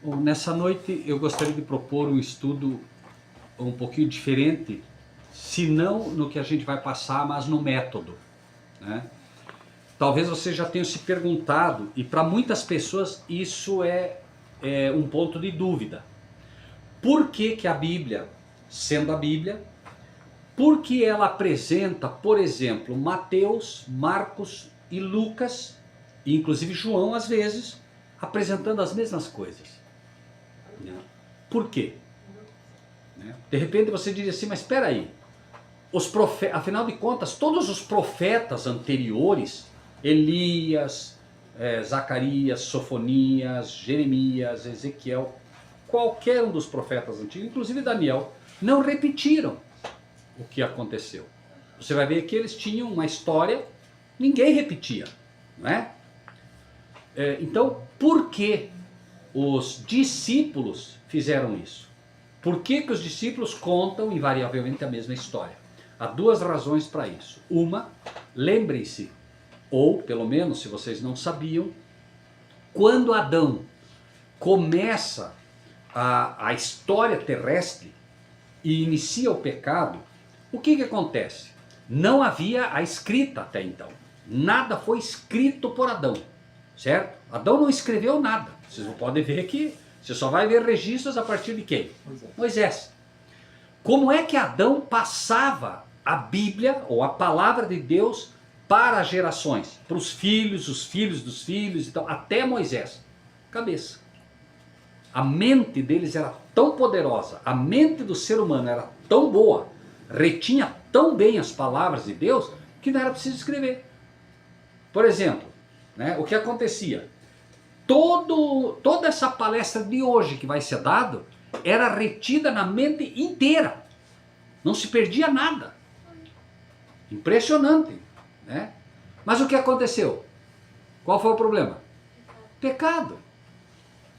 Bom, nessa noite eu gostaria de propor um estudo um pouquinho diferente, se não no que a gente vai passar, mas no método, né? Talvez você já tenha se perguntado, e para muitas pessoas isso é um ponto de dúvida. Por que que a Bíblia, sendo a Bíblia, por que ela apresenta, por exemplo, Mateus, Marcos e Lucas, e inclusive João às vezes, apresentando as mesmas coisas? Por quê? De repente você diria assim, mas espera aí, afinal de contas, todos os profetas anteriores, Elias, Zacarias, Sofonias, Jeremias, Ezequiel, qualquer um dos profetas antigos, inclusive Daniel, não repetiram o que aconteceu. Você vai ver que eles tinham uma história, ninguém repetia, não é? Então, por que os discípulos fizeram isso? Por que que os discípulos contam invariavelmente a mesma história? Há duas razões para isso. Uma, lembrem-se, ou pelo menos se vocês não sabiam, quando Adão começa a história terrestre e inicia o pecado, o que que acontece? Não havia a escrita até então. Nada foi escrito por Adão, certo? Adão não escreveu nada. Vocês podem ver que você só vai ver registros a partir de quem? Moisés. Como é que Adão passava a Bíblia ou a palavra de Deus para as gerações? Para os filhos dos filhos, então, até Moisés. Cabeça. A mente deles era tão poderosa, a mente do ser humano era tão boa, retinha tão bem as palavras de Deus, que não era preciso escrever. Por exemplo, né, o que acontecia? Toda essa palestra de hoje que vai ser dado era retida na mente inteira. Não se perdia nada. Impressionante, né? Mas o que aconteceu? Qual foi o problema? Pecado.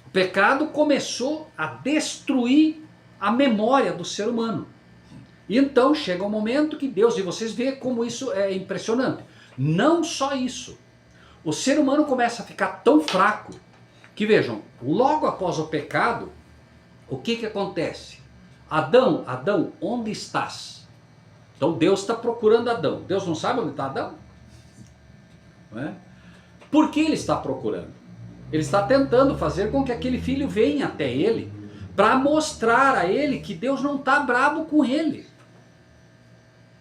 O pecado começou a destruir a memória do ser humano. E então chega um momento que Deus, e vocês veem como isso é impressionante. Não só isso. O ser humano começa a ficar tão fraco que, vejam, logo após o pecado, o que que acontece? Adão, Adão, onde estás? Então Deus está procurando Adão. Deus não sabe onde está Adão? Não é? Por que ele está procurando? Ele está tentando fazer com que aquele filho venha até ele, para mostrar a ele que Deus não está bravo com ele.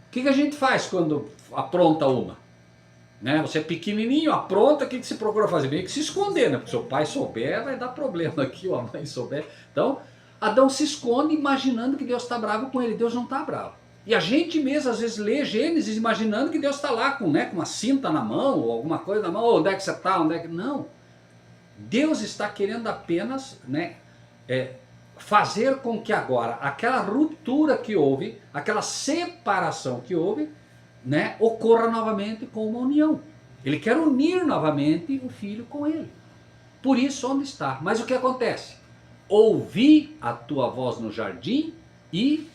O que que a gente faz quando apronta uma? Né? Você é pequenininho, apronta, o que que você procura fazer? Meio que se esconder, né? Porque se o pai souber, vai dar problema aqui, ou a mãe souber. Então, Adão se esconde imaginando que Deus está bravo com ele. Deus não está bravo. E a gente mesmo às vezes lê Gênesis imaginando que Deus está lá com, né, com uma cinta na mão, ou alguma coisa na mão, ou onde é que você está, onde é que... Não. Deus está querendo apenas, né, fazer com que agora aquela ruptura que houve, aquela separação que houve, né, ocorra novamente com uma união. Ele quer unir novamente o filho com ele. Por isso onde está. Mas o que acontece? Ouvi a tua voz no jardim e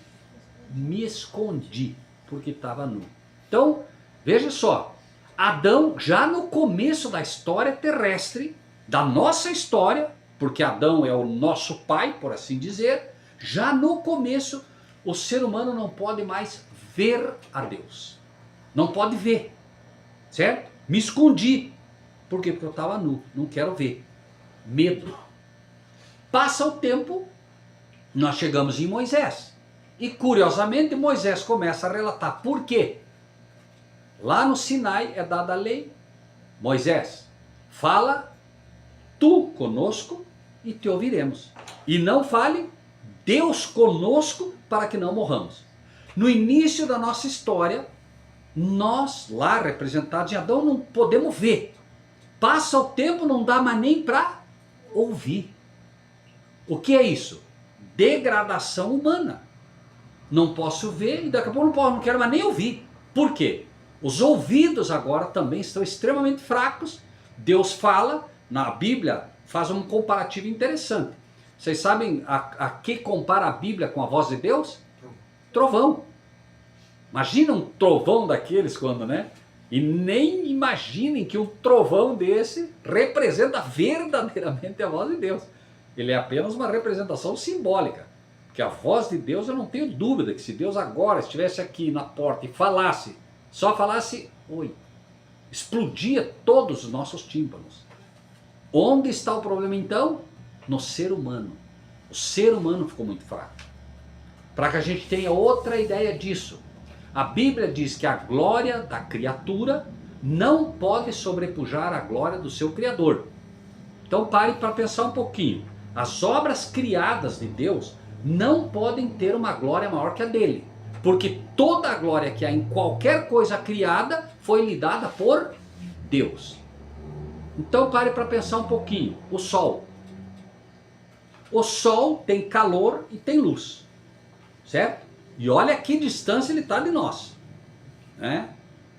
me escondi, porque estava nu. Então, veja só, Adão já no começo da história terrestre, da nossa história, porque Adão é o nosso pai, por assim dizer, já no começo o ser humano não pode mais ver a Deus. Não pode ver, certo? Me escondi. Por quê? Porque eu estava nu, não quero ver. Medo. Passa o tempo, nós chegamos em Moisés. E curiosamente Moisés começa a relatar. Por quê? Lá no Sinai é dada a lei. Moisés, fala tu conosco e te ouviremos. E não fale Deus conosco para que não morramos. No início da nossa história, nós lá representados em Adão não podemos ver. Passa o tempo, não dá mais nem para ouvir. O que é isso? Degradação humana. Não posso ver e daqui a pouco não quero mais nem ouvir. Por quê? Os ouvidos agora também estão extremamente fracos. Deus fala, na Bíblia faz um comparativo interessante. Vocês sabem a que compara a Bíblia com a voz de Deus? Trovão. Imagina um trovão daqueles quando, né? E nem imaginem que um trovão desse representa verdadeiramente a voz de Deus. Ele é apenas uma representação simbólica. Porque a voz de Deus, eu não tenho dúvida que se Deus agora estivesse aqui na porta e falasse, só falasse, oi, explodia todos os nossos tímpanos. Onde está o problema então? No ser humano. O ser humano ficou muito fraco. Para que a gente tenha outra ideia disso, a Bíblia diz que a glória da criatura não pode sobrepujar a glória do seu Criador. Então pare para pensar um pouquinho. As obras criadas de Deus não podem ter uma glória maior que a dele. Porque toda a glória que há em qualquer coisa criada foi lhe dada por Deus. Então pare para pensar um pouquinho. O Sol. O Sol tem calor e tem luz. Certo? E olha que distância ele está de nós. Né?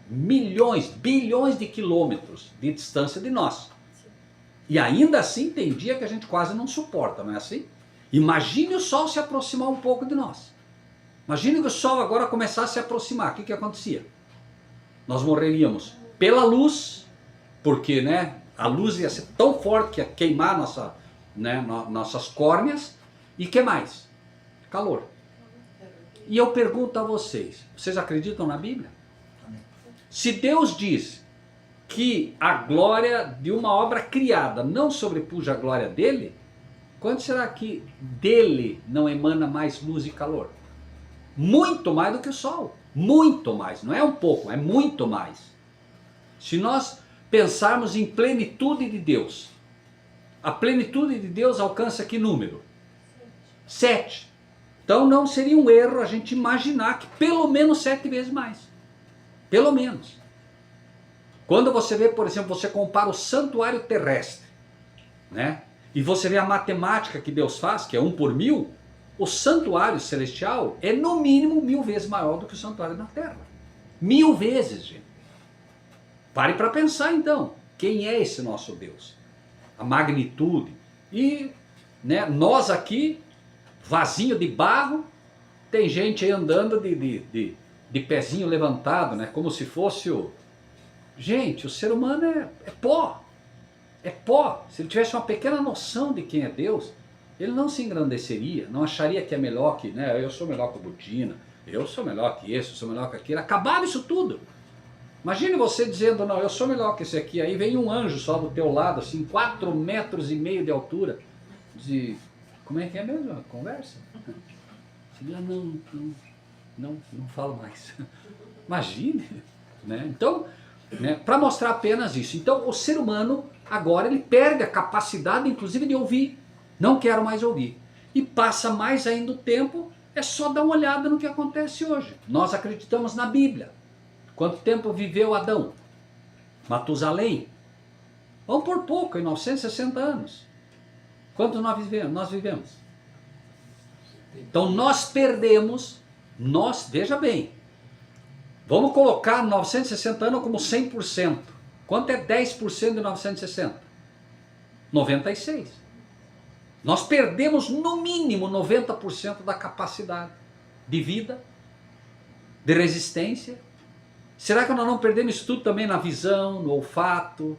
Milhões, bilhões de quilômetros de distância de nós. E ainda assim tem dia que a gente quase não suporta, não é assim? Imagine o Sol se aproximar um pouco de nós. Imagine que o Sol agora começasse a se aproximar. O que acontecia? Nós morreríamos pela luz, porque né, a luz ia ser tão forte que ia queimar nossas córneas. E que mais? Calor. E eu pergunto a vocês acreditam na Bíblia? Se Deus diz que a glória de uma obra criada não sobrepuja a glória dele, quando será que dele não emana mais luz e calor? Muito mais do que o Sol. Muito mais. Não é um pouco, é muito mais. Se nós pensarmos em plenitude de Deus, a plenitude de Deus alcança que número? 7. Então não seria um erro a gente imaginar que pelo menos 7 vezes mais. Pelo menos. Quando você vê, por exemplo, você compara o santuário terrestre, né? E você vê a matemática que Deus faz, que é 1 por 1000, o santuário celestial é no mínimo 1000 vezes maior do que o santuário na terra. 1000 vezes, gente. Pare para pensar então, quem é esse nosso Deus? A magnitude. E né, nós aqui, vasinho de barro, tem gente aí andando de pezinho levantado, né? Como se fosse o... Gente, o ser humano é pó. É pó. Se ele tivesse uma pequena noção de quem é Deus, ele não se engrandeceria, não acharia que é melhor que, né? Eu sou melhor que o Budina, eu sou melhor que esse, eu sou melhor que aquele. Acabava isso tudo. Imagine você dizendo, não, eu sou melhor que esse aqui. Aí vem um anjo só do teu lado, assim, 4,5 metros de altura. Como é que é mesmo a conversa? Você diz, não falo mais. Imagine, né? Então, né, para mostrar apenas isso. Então, o ser humano, agora, ele perde a capacidade, inclusive, de ouvir. Não quero mais ouvir. E passa mais ainda o tempo, é só dar uma olhada no que acontece hoje. Nós acreditamos na Bíblia. Quanto tempo viveu Adão? Matusalém? Vamos por pouco, em 960 anos. Quanto nós vivemos? Então nós perdemos, veja bem, vamos colocar 960 anos como 100%. Quanto é 10% de 960? 96. Nós perdemos no mínimo 90% da capacidade de vida, de resistência. Será que nós não perdemos isso tudo também na visão, no olfato?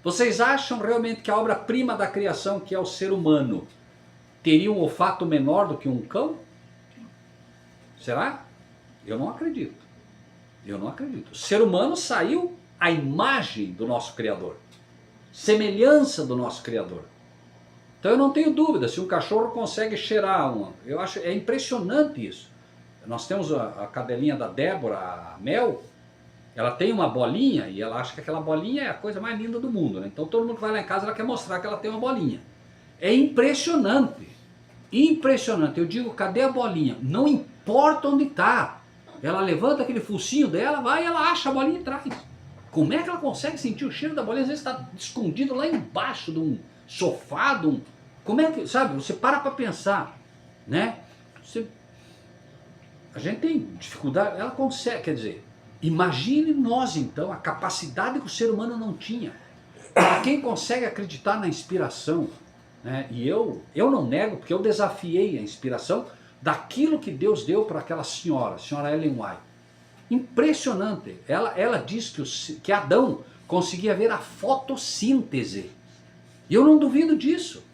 Vocês acham realmente que a obra-prima da criação, que é o ser humano, teria um olfato menor do que um cão? Será? Eu não acredito. Eu não acredito. O ser humano saiu à imagem do nosso Criador. Semelhança do nosso Criador. Então eu não tenho dúvida, se um cachorro consegue cheirar uma... Eu acho, é impressionante isso. Nós temos a cadelinha da Débora, a Mel, ela tem uma bolinha e ela acha que aquela bolinha é a coisa mais linda do mundo, né? Então todo mundo que vai lá em casa, ela quer mostrar que ela tem uma bolinha. É impressionante. Impressionante. Eu digo, cadê a bolinha? Não importa onde está. Ela levanta aquele focinho dela, vai e ela acha a bolinha e traz. Como é que ela consegue sentir o cheiro da bolinha? Às vezes está escondido lá embaixo de um sofá, de um... Como é que, sabe, você para pensar, né? A gente tem dificuldade, ela consegue, quer dizer, imagine nós então, a capacidade que o ser humano não tinha. Para quem consegue acreditar na inspiração, né? E eu não nego, porque eu desafiei a inspiração daquilo que Deus deu para aquela senhora, a senhora Ellen White. Impressionante. Ela diz que Adão conseguia ver a fotossíntese. E eu não duvido disso.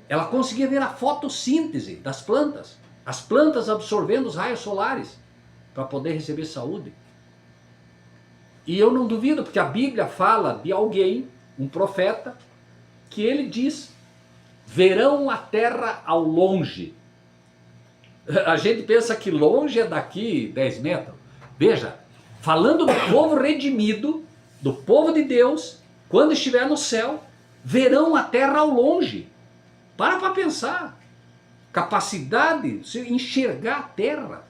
Ela conseguia ver a fotossíntese das plantas. As plantas absorvendo os raios solares para poder receber saúde. E eu não duvido, porque a Bíblia fala de alguém, um profeta, que ele diz: verão a terra ao longe. A gente pensa que longe é daqui 10 metros. Veja, falando do povo redimido, do povo de Deus, quando estiver no céu, verão a terra ao longe. Para pensar. Capacidade de enxergar a terra.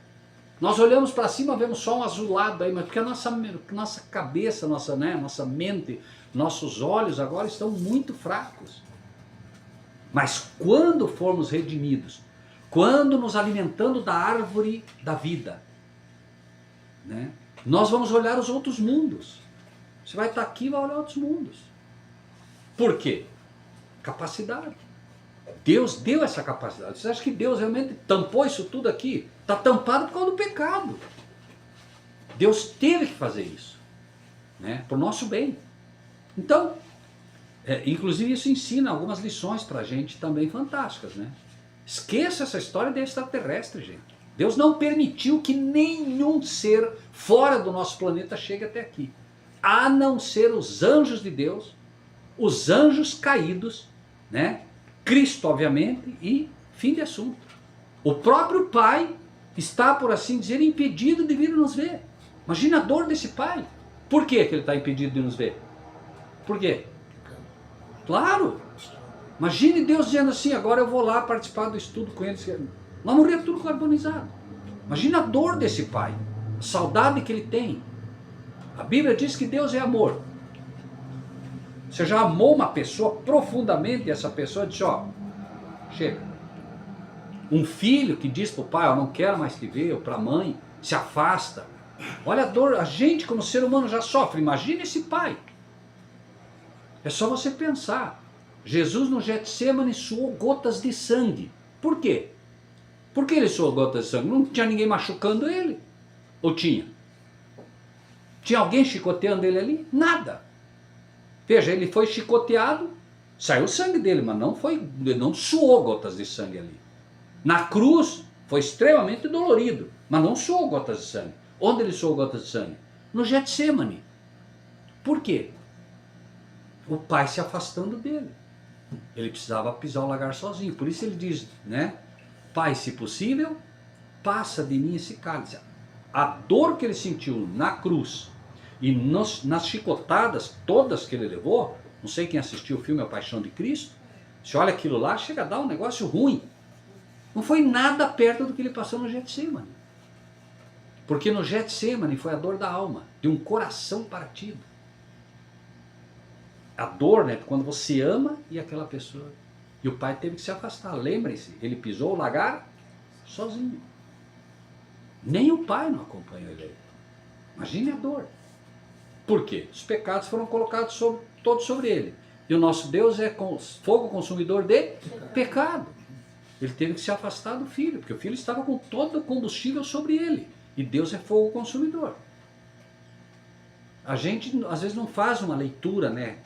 Nós olhamos para cima, vemos só um azulado aí, mas porque a nossa cabeça, nossa mente, nossos olhos agora estão muito fracos. Mas quando formos redimidos, quando nos alimentando da árvore da vida, né, nós vamos olhar os outros mundos. Você vai estar aqui e vai olhar outros mundos. Por quê? Capacidade. Deus deu essa capacidade. Você acha que Deus realmente tampou isso tudo aqui? Está tampado por causa do pecado. Deus teve que fazer isso, né, por nosso bem. Então, inclusive isso ensina algumas lições para a gente também fantásticas, né? Esqueça essa história de extraterrestre, gente. Deus não permitiu que nenhum ser fora do nosso planeta chegue até aqui. A não ser os anjos de Deus, os anjos caídos, né? Cristo, obviamente, e fim de assunto. O próprio Pai está, por assim dizer, impedido de vir nos ver. Imagina a dor desse Pai. Por que ele está impedido de nos ver? Por quê? Claro. Imagine Deus dizendo assim: agora eu vou lá participar do estudo com eles. Nós morrer tudo carbonizado. Imagina a dor desse Pai, a saudade que ele tem. A Bíblia diz que Deus é amor. Você já amou uma pessoa profundamente e essa pessoa diz: ó, chega. Um filho que diz para o pai: eu não quero mais te ver, ou para a mãe, se afasta. Olha a dor, a gente como ser humano já sofre. Imagina esse pai. É só você pensar. Jesus no Getsêmani suou gotas de sangue. Por quê? Por que ele suou gotas de sangue? Não tinha ninguém machucando ele. Ou tinha? Tinha alguém chicoteando ele ali? Nada. Veja, ele foi chicoteado, saiu sangue dele, mas não suou gotas de sangue ali. Na cruz foi extremamente dolorido, mas não suou gotas de sangue. Onde ele suou gotas de sangue? No Getsêmani. Por quê? O pai se afastando dele. Ele precisava pisar o lagar sozinho. Por isso ele diz, né? Pai, se possível, passa de mim esse cálice. A dor que ele sentiu na cruz e nas chicotadas todas que ele levou, não sei quem assistiu o filme A Paixão de Cristo, se olha aquilo lá, chega a dar um negócio ruim. Não foi nada perto do que ele passou no Getsêmani. Porque no Getsêmani foi a dor da alma, de um coração partido. A dor, né, quando você ama e aquela pessoa. E o pai teve que se afastar. Lembrem-se, ele pisou o lagar sozinho. Nem o pai não acompanhou ele. Imagine a dor. Por quê? Os pecados foram colocados todos sobre ele. E o nosso Deus é fogo consumidor de pecado. Ele teve que se afastar do filho, porque o filho estava com todo o combustível sobre ele. E Deus é fogo consumidor. A gente às vezes não faz uma leitura, né,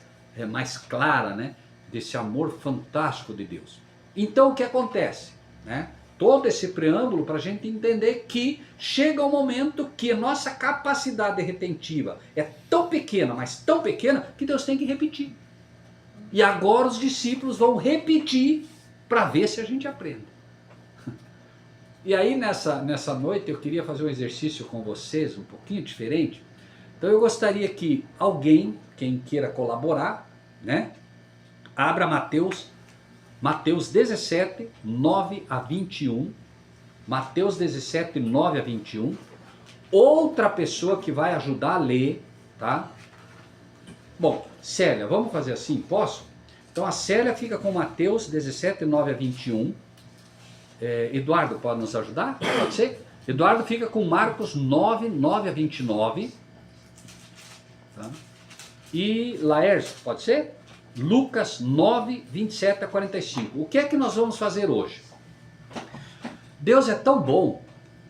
mais clara, né, desse amor fantástico de Deus. Então o que acontece? Né? Todo esse preâmbulo para a gente entender que chega um momento que a nossa capacidade retentiva é tão pequena, mas tão pequena, que Deus tem que repetir. E agora os discípulos vão repetir para ver se a gente aprende. E aí nessa noite eu queria fazer um exercício com vocês, um pouquinho diferente. Então eu gostaria que alguém, quem queira colaborar, né, abra Mateus 17, 9 a 21. Mateus 17, 9 a 21. Outra pessoa que vai ajudar a ler, tá? Bom, Célia, vamos fazer assim, posso? Então a Célia fica com Mateus 17, 9 a 21. Eduardo, pode nos ajudar? Pode ser? Eduardo fica com Marcos 9, 9 a 29. Tá? E Laércio, pode ser? Lucas 9, 27 a 45. O que é que nós vamos fazer hoje? Deus é tão bom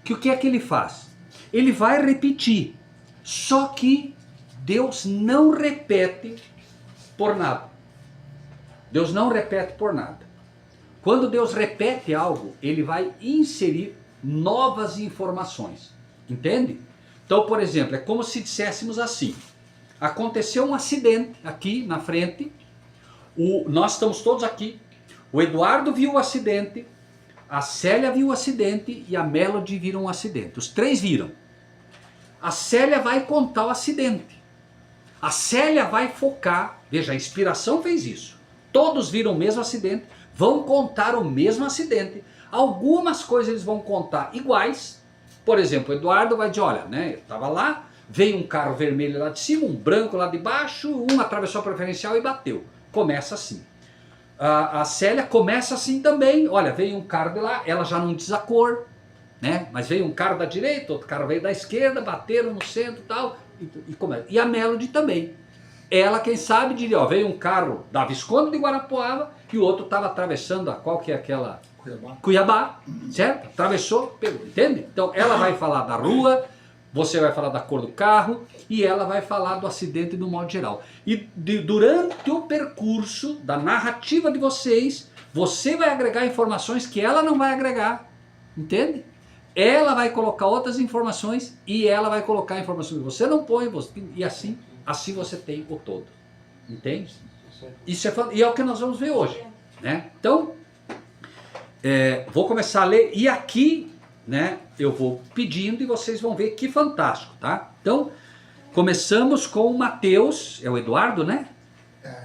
que o que é que ele faz? Ele vai repetir. Só que Deus não repete por nada. Deus não repete por nada. Quando Deus repete algo, ele vai inserir novas informações. Entende? Então, por exemplo, é como se disséssemos assim: aconteceu um acidente aqui na frente, nós estamos todos aqui, o Eduardo viu o acidente, a Célia viu o acidente e a Melody viram o acidente. Os três viram. A Célia vai contar o acidente. A Célia vai focar, veja, a inspiração fez isso. Todos viram o mesmo acidente, vão contar o mesmo acidente. Algumas coisas eles vão contar iguais. Por exemplo, o Eduardo vai dizer, olha, né, eu estava lá, veio um carro vermelho lá de cima, um branco lá de baixo, um atravessou a preferencial e bateu. Começa assim. A Célia começa assim também, olha, veio um carro de lá, ela já não diz a cor, né? Mas veio um carro da direita, outro carro veio da esquerda, bateram no centro e tal, e começa. E a Melody também. Ela, quem sabe, diria, ó, veio um carro da Visconde de Guarapuava e o outro estava atravessando qual que é aquela... Cuiabá, certo? Atravessou, pegou, entende? Então ela vai falar da rua, você vai falar da cor do carro e ela vai falar do acidente no modo geral. E durante o percurso da narrativa de vocês, você vai agregar informações que ela não vai agregar, entende? Ela vai colocar outras informações e ela vai colocar informações que você não põe, e assim você tem o todo, entende? Isso e é o que nós vamos ver hoje, né? Então, vou começar a ler e aqui, né, eu vou pedindo e vocês vão ver que fantástico, tá? Então, começamos com Mateus, é o Eduardo, né?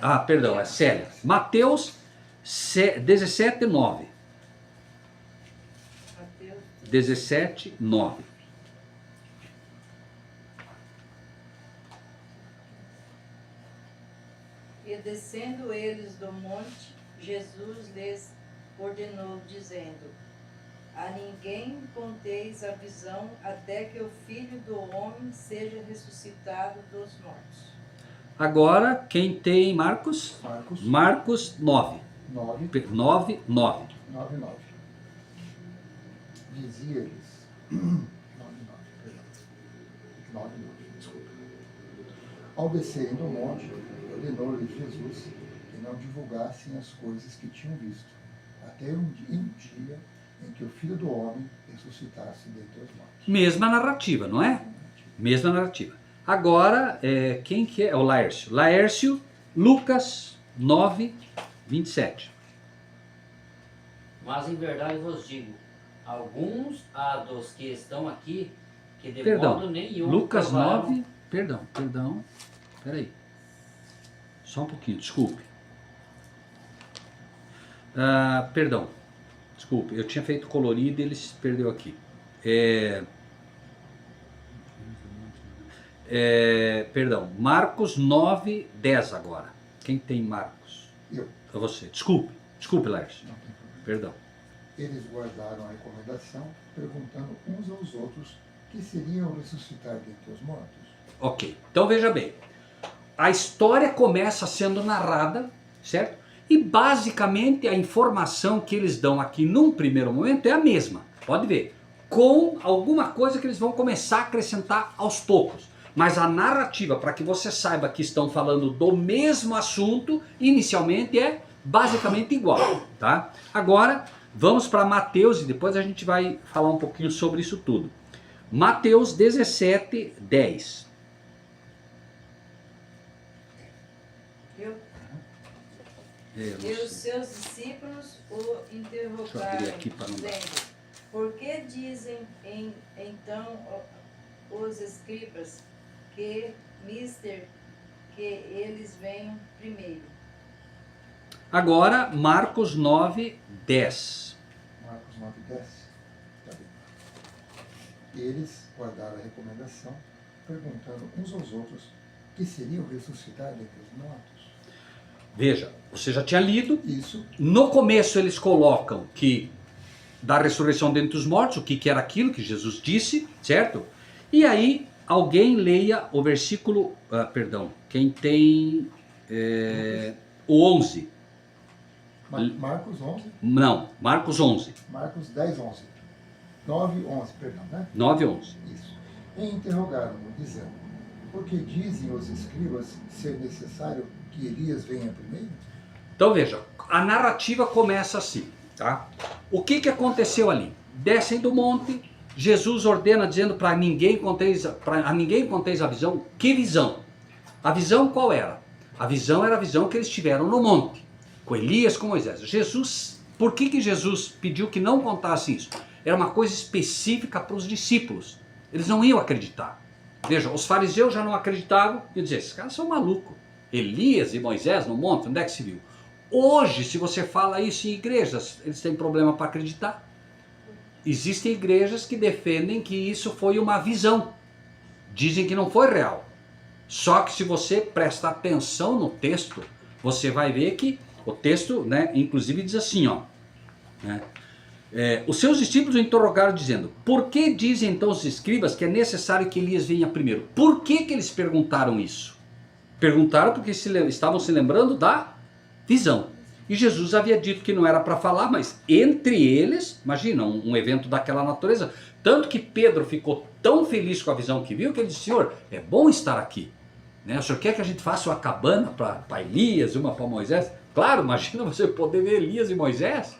Ah, perdão, é Célia. Mateus 17, 9. 17, 9. E descendo eles do monte, Jesus lhes ordenou, dizendo: a ninguém conteis a visão até que o Filho do Homem seja ressuscitado dos mortos. Agora, quem tem Marcos? Marcos 9. 9, 9. Dizia-lhes, 9, desculpa. Ao descerem do monte, ordenou-lhes Jesus que não divulgassem as coisas que tinham visto, até um dia em que o Filho do Homem ressuscitasse dentre os mortos. Mesma narrativa, não é? Mesma narrativa. Agora, quem que é? O Laércio. Laércio, Lucas 9, 27. Mas em verdade vos digo, alguns dos que estão aqui, que de Perdão, modo nenhum Lucas provaram... 9, perdão, peraí. Só um pouquinho, desculpe. Perdão, desculpe, eu tinha feito colorido e ele se perdeu aqui. Perdão, Marcos 9, 10 agora. Quem tem Marcos? Eu. É você. Desculpe, Lércio. Perdão. Eles guardaram a recomendação, perguntando uns aos outros que seriam ressuscitar dentre os mortos. Ok, então veja bem. A história começa sendo narrada, certo? E basicamente a informação que eles dão aqui num primeiro momento é a mesma. Pode ver. Com alguma coisa que eles vão começar a acrescentar aos poucos. Mas a narrativa, para que você saiba que estão falando do mesmo assunto, inicialmente é basicamente igual, tá? Agora, vamos para Mateus e depois a gente vai falar um pouquinho sobre isso tudo. Mateus 17, 10. E os seus discípulos o interrogaram, dizendo: por que dizem então os escribas que eles venham primeiro? Agora, Marcos 9, 10. Marcos 9, 10. Tá bem. Eles guardaram a recomendação, perguntando uns aos outros que seriam ressuscitar dentre os mortos. Veja, você já tinha lido. Isso. No começo eles colocam que da ressurreição dentre os mortos, o que era aquilo que Jesus disse, certo? E aí alguém leia o versículo, quem tem o 11. Marcos 11? Não, Marcos 11. Marcos 10, 11. 9, 11, perdão, né? 9, 11. Isso. E interrogaram-no, dizendo: por que dizem os escribas ser necessário que Elias venha primeiro? Então veja, a narrativa começa assim. Tá? O que aconteceu ali? Descem do monte, Jesus ordena dizendo para ninguém conteis a visão. Que visão? A visão qual era? A visão era a visão que eles tiveram no monte, com Elias, com Moisés. Jesus, por que Jesus pediu que não contasse isso? Era uma coisa específica para os discípulos. Eles não iam acreditar. Veja, os fariseus já não acreditavam e diziam, esses caras são malucos. Elias e Moisés no monte, onde é que se viu? Hoje, se você fala isso em igrejas, eles têm problema para acreditar. Existem igrejas que defendem que isso foi uma visão. Dizem que não foi real. Só que se você prestar atenção no texto, você vai ver que o texto, né, inclusive diz assim, ó, né, os seus discípulos o interrogaram dizendo, por que dizem então os escribas que é necessário que Elias venha primeiro? Por que eles perguntaram isso? Perguntaram porque estavam se lembrando da visão. E Jesus havia dito que não era para falar, mas entre eles, imagina, um evento daquela natureza, tanto que Pedro ficou tão feliz com a visão que viu, que ele disse, Senhor, é bom estar aqui. Né? O senhor quer que a gente faça uma cabana para Elias e uma para Moisés? Claro, imagina você poder ver Elias e Moisés.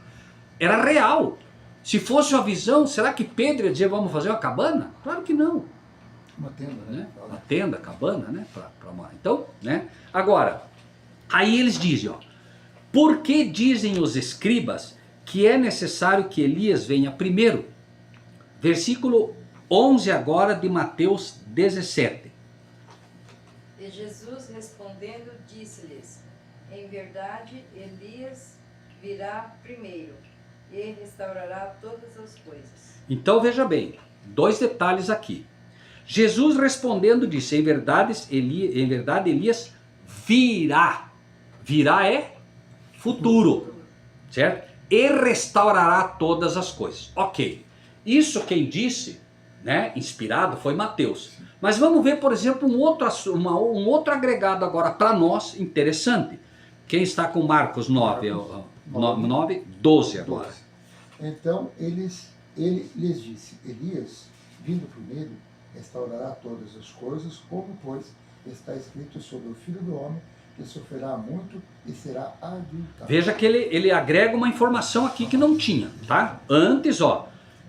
Era real. Se fosse uma visão, será que Pedro ia dizer, vamos fazer uma cabana? Claro que não. Uma tenda, né? Uma tenda, cabana, né? Pra morar. Então, né? Agora, aí eles dizem, ó, por que dizem os escribas que é necessário que Elias venha primeiro? Versículo 11 agora de Mateus 17. E Jesus respondendo disse-lhes, em verdade Elias virá primeiro e restaurará todas as coisas. Então veja bem, dois detalhes aqui. Jesus respondendo disse, em verdade Elias virá. Virá é futuro, certo? E restaurará todas as coisas. Ok, isso quem disse, né, inspirado, foi Mateus. Mas vamos ver, por exemplo, um outro agregado agora para nós, interessante. Quem está com Marcos 9, 12 agora. Então ele lhes disse, Elias, vindo primeiro, restaurará todas as coisas, como, pois, está escrito sobre o Filho do Homem, que sofrerá muito e será aviltado. Veja que ele agrega uma informação aqui que não tinha, tá? Antes, ó,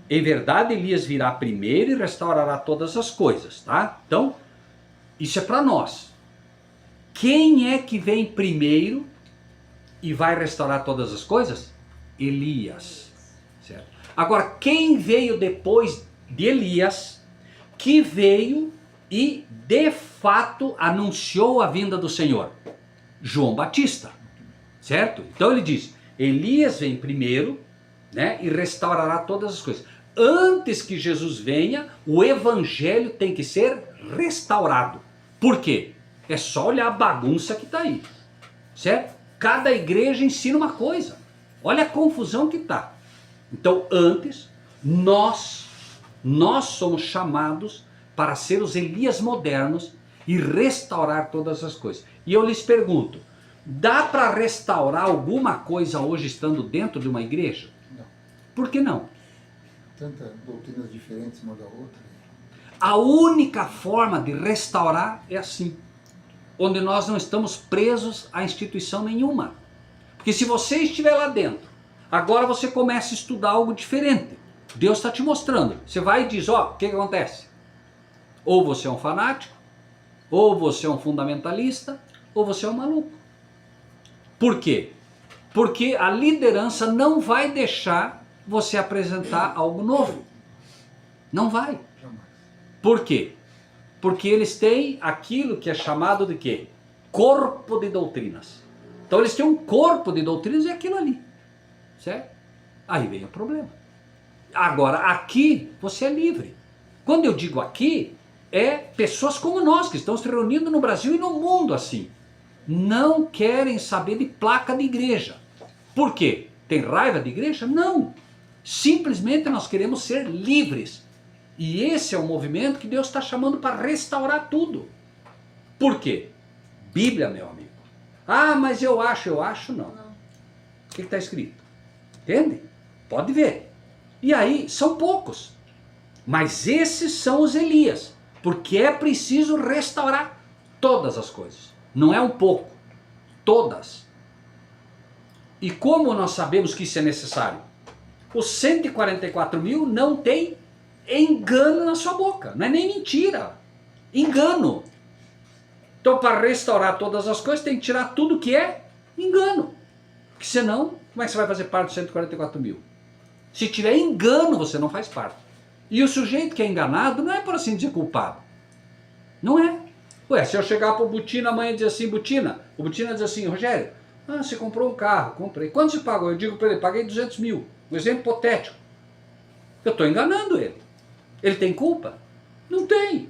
em verdade Elias virá primeiro e restaurará todas as coisas, tá? Então, isso é para nós. Quem é que vem primeiro e vai restaurar todas as coisas? Elias, certo? Agora, quem veio depois de Elias, que veio e de fato anunciou a vinda do Senhor? João Batista, certo? Então ele diz, Elias vem primeiro, né, e restaurará todas as coisas. Antes que Jesus venha, o evangelho tem que ser restaurado. Por quê? É só olhar a bagunça que está aí, certo? Cada igreja ensina uma coisa. Olha a confusão que está. Então antes, nós somos chamados para ser os Elias modernos e restaurar todas as coisas. E eu lhes pergunto, dá para restaurar alguma coisa hoje estando dentro de uma igreja? Não. Por que não? Tantas doutrinas diferentes uma da outra. A única forma de restaurar é assim, onde nós não estamos presos a instituição nenhuma. Porque se você estiver lá dentro, agora você começa a estudar algo diferente. Deus está te mostrando. Você vai e diz, ó, o que acontece? Ou você é um fanático, ou você é um fundamentalista, ou você é um maluco. Por quê? Porque a liderança não vai deixar você apresentar algo novo. Não vai. Jamais. Por quê? Porque eles têm aquilo que é chamado de quê? Corpo de doutrinas. Então eles têm um corpo de doutrinas e aquilo ali. Certo? Aí vem o problema. Agora, aqui você é livre. Quando eu digo aqui, é pessoas como nós, que estão se reunindo no Brasil e no mundo assim. Não querem saber de placa de igreja. Por quê? Tem raiva de igreja? Não. Simplesmente nós queremos ser livres. E esse é o movimento que Deus está chamando para restaurar tudo. Por quê? Bíblia, meu amigo. Ah, mas eu acho não. O que está escrito? Entende? Pode ver. E aí, são poucos. Mas esses são os Elias. Porque é preciso restaurar todas as coisas. Não é um pouco. Todas. E como nós sabemos que isso é necessário? Os 144 mil não tem engano na sua boca, não é nem mentira, engano. Então, para restaurar todas as coisas, tem que tirar tudo que é engano. Porque senão, como é que você vai fazer parte dos 144 mil? Se tiver engano, você não faz parte. E o sujeito que é enganado não é, por assim dizer, culpado. Não é. Ué, se eu chegar para o Butina amanhã e dizer assim, Butina, o Butina diz assim, Rogério, você comprou um carro, comprei. Quanto você pagou? Eu digo para ele, paguei 200 mil. Um exemplo hipotético. Eu estou enganando ele. Ele tem culpa? Não tem.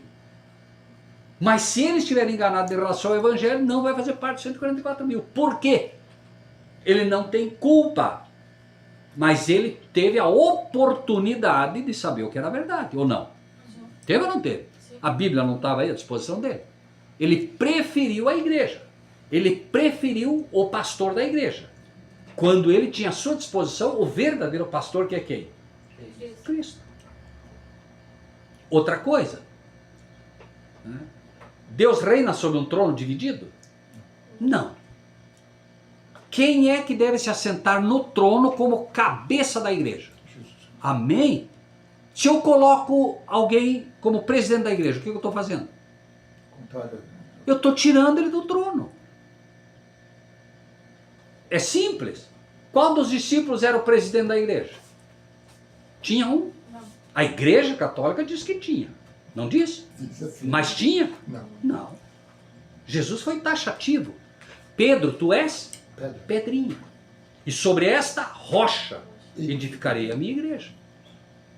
Mas se ele estiver enganado em relação ao Evangelho, não vai fazer parte dos 144 mil. Por quê? Ele não tem culpa. Mas ele teve a oportunidade de saber o que era verdade, ou não? Teve ou não teve? A Bíblia não estava aí à disposição dele. Ele preferiu a igreja. Ele preferiu o pastor da igreja. Quando ele tinha à sua disposição o verdadeiro pastor, que é quem? Cristo. Outra coisa. Deus reina sobre um trono dividido? Não. Quem é que deve se assentar no trono como cabeça da igreja? Amém? Se eu coloco alguém como presidente da igreja, o que eu estou fazendo? Eu estou tirando ele do trono. É simples. Qual dos discípulos era o presidente da igreja? Tinha um? Não. A igreja católica diz que tinha. Não disse? Mas tinha? Não. Não. Jesus foi taxativo. Pedro, tu és Pedro. pedrinha. E sobre esta rocha edificarei a minha igreja.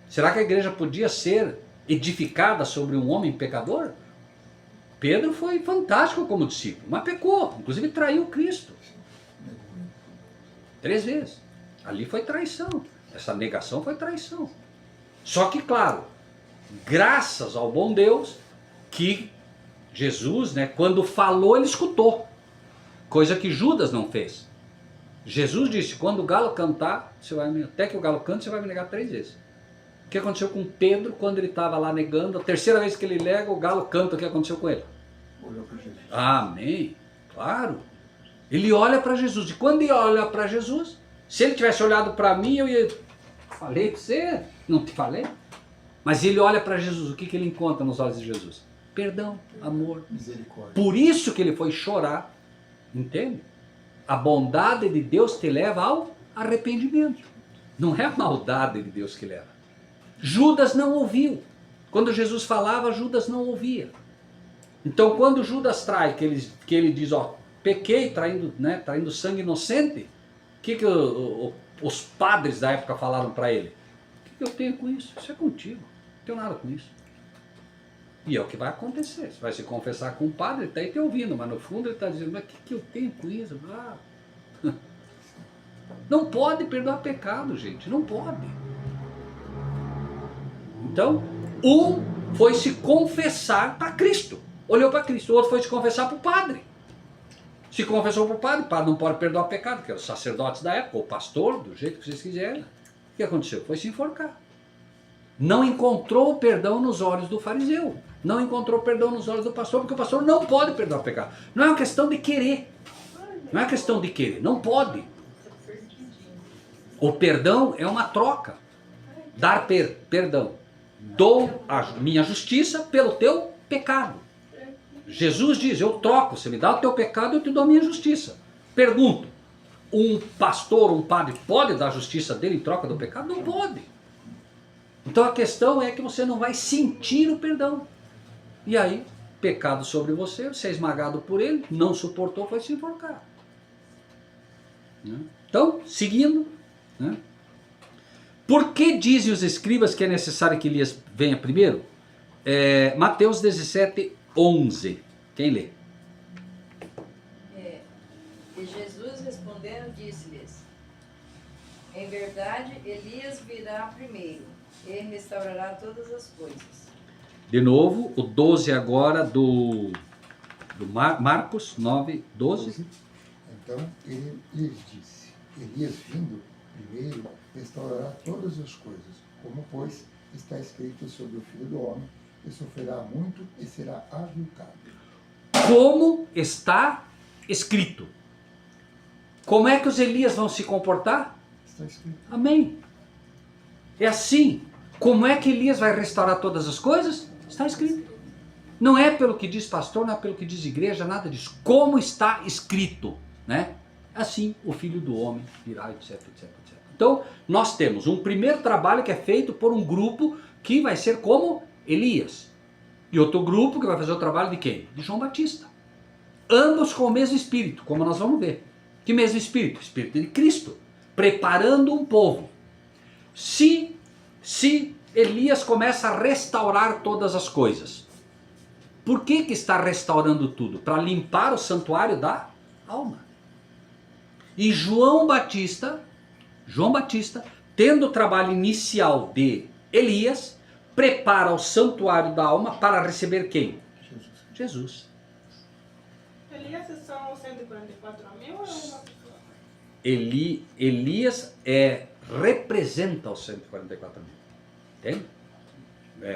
Será que a igreja podia ser edificada sobre um homem pecador? Pedro foi fantástico como discípulo, mas pecou. Inclusive traiu Cristo. 3 vezes. Ali foi traição. Essa negação foi traição. Só que, claro, graças ao bom Deus, que Jesus, quando falou, ele escutou. Coisa que Judas não fez. Jesus disse, quando o galo cantar, até que o galo cante, você vai me negar 3 vezes. O que aconteceu com Pedro quando ele estava lá negando? A terceira vez que ele nega, o galo canta. O que aconteceu com ele? Olhou para Jesus. Amém. Claro. Ele olha para Jesus. E quando ele olha para Jesus, se ele tivesse olhado para mim, eu ia... Falei para você? Não te falei? Mas ele olha para Jesus. O que ele encontra nos olhos de Jesus? Perdão, amor. Misericórdia. Por isso que ele foi chorar. Entende? A bondade de Deus te leva ao arrependimento. Não é a maldade de Deus que leva. Judas não ouviu. Quando Jesus falava, Judas não ouvia. Então, quando Judas trai, que ele diz, pequei traindo sangue inocente, o que os padres da época falaram para ele? O que eu tenho com isso? Isso é contigo. Não tenho nada com isso. E é o que vai acontecer. Você vai se confessar com o padre, ele está aí te ouvindo, mas no fundo ele está dizendo, mas o que eu tenho com isso? Não pode perdoar pecado, gente. Não pode. Então, um foi se confessar para Cristo. Olhou para Cristo. O outro foi se confessar para o padre. Se confessou para o padre não pode perdoar pecado, que eram os sacerdotes da época, ou pastor, do jeito que vocês quiserem. O que aconteceu? Foi se enforcar. Não encontrou perdão nos olhos do fariseu. Não encontrou perdão nos olhos do pastor, porque o pastor não pode perdoar pecado. Não é uma questão de querer. Não é uma questão de querer. Não pode. O perdão é uma troca. Dar perdão. Dou a minha justiça pelo teu pecado. Jesus diz, eu troco, você me dá o teu pecado, eu te dou a minha justiça. Pergunto, um pastor, um padre, pode dar a justiça dele em troca do pecado? Não pode. Então a questão é que você não vai sentir o perdão. E aí, pecado sobre você, você é esmagado por ele, não suportou, foi se enforcar. Então, seguindo, por que dizem os escribas que é necessário que Elias venha primeiro? Mateus 17, 11. Quem lê? E Jesus respondendo disse-lhes, em verdade Elias virá primeiro e restaurará todas as coisas. De novo, o 12 agora do Marcos 9, 12. Então ele lhes disse, Elias vindo primeiro restaurará todas as coisas, como pois está escrito sobre o Filho do Homem, que sofrerá muito e será aviltado. Como está escrito. Como é que os Elias vão se comportar? Está escrito. Amém. É assim. Como é que Elias vai restaurar todas as coisas? Está escrito. Não é pelo que diz pastor, não é pelo que diz igreja, nada disso. Como está escrito, né? Assim o Filho do Homem virá, etc, etc, etc. Então, nós temos um primeiro trabalho que é feito por um grupo que vai ser como Elias. E outro grupo que vai fazer o trabalho de quem? De João Batista. Ambos com o mesmo espírito, como nós vamos ver. Que mesmo espírito? Espírito de Cristo. Preparando um povo. Se Elias começa a restaurar todas as coisas, por que está restaurando tudo? Para limpar o santuário da alma. E João Batista, tendo o trabalho inicial de Elias, prepara o santuário da alma para receber quem? Jesus. Elias são 144 mil ou é uma pessoa? Elias representa os 144 mil. Entende?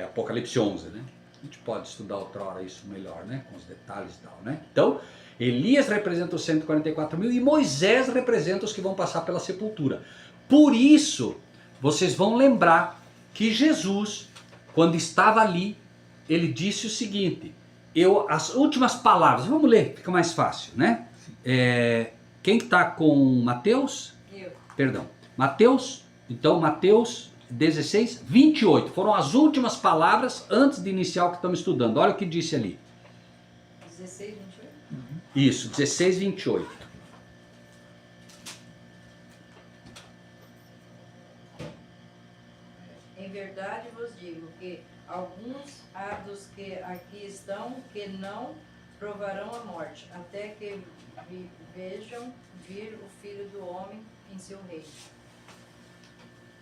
Apocalipse 11, né? A gente pode estudar outra hora isso melhor, né? Com os detalhes e tal, né? Então, Elias representa os 144 mil e Moisés representa os que vão passar pela sepultura. Por isso, vocês vão lembrar que Jesus, quando estava ali, ele disse o seguinte, as últimas palavras, vamos ler, fica mais fácil, né? Quem está com Mateus? Eu. Perdão, Mateus, então Mateus 16, 28, foram as últimas palavras antes de iniciar o que estamos estudando, olha o que disse ali. 16, 28? Isso, 16, 28. Em verdade vos digo que alguns há dos que aqui estão que não provarão a morte, até que vejam vir o Filho do Homem em seu reino.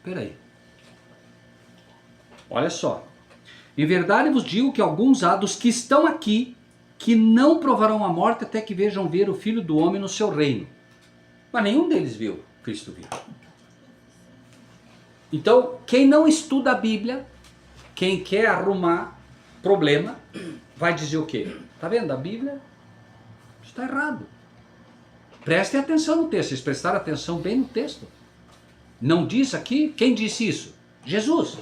Peraí. Olha só. Em verdade vos digo que alguns há dos que estão aqui que não provarão a morte até que vejam ver o Filho do Homem no seu reino. Mas nenhum deles viu Cristo vir. Então, quem não estuda a Bíblia, quem quer arrumar problema, vai dizer o quê? Tá vendo? A Bíblia está errado. Prestem atenção no texto. Vocês prestaram atenção bem no texto. Não diz aqui, quem disse isso? Jesus.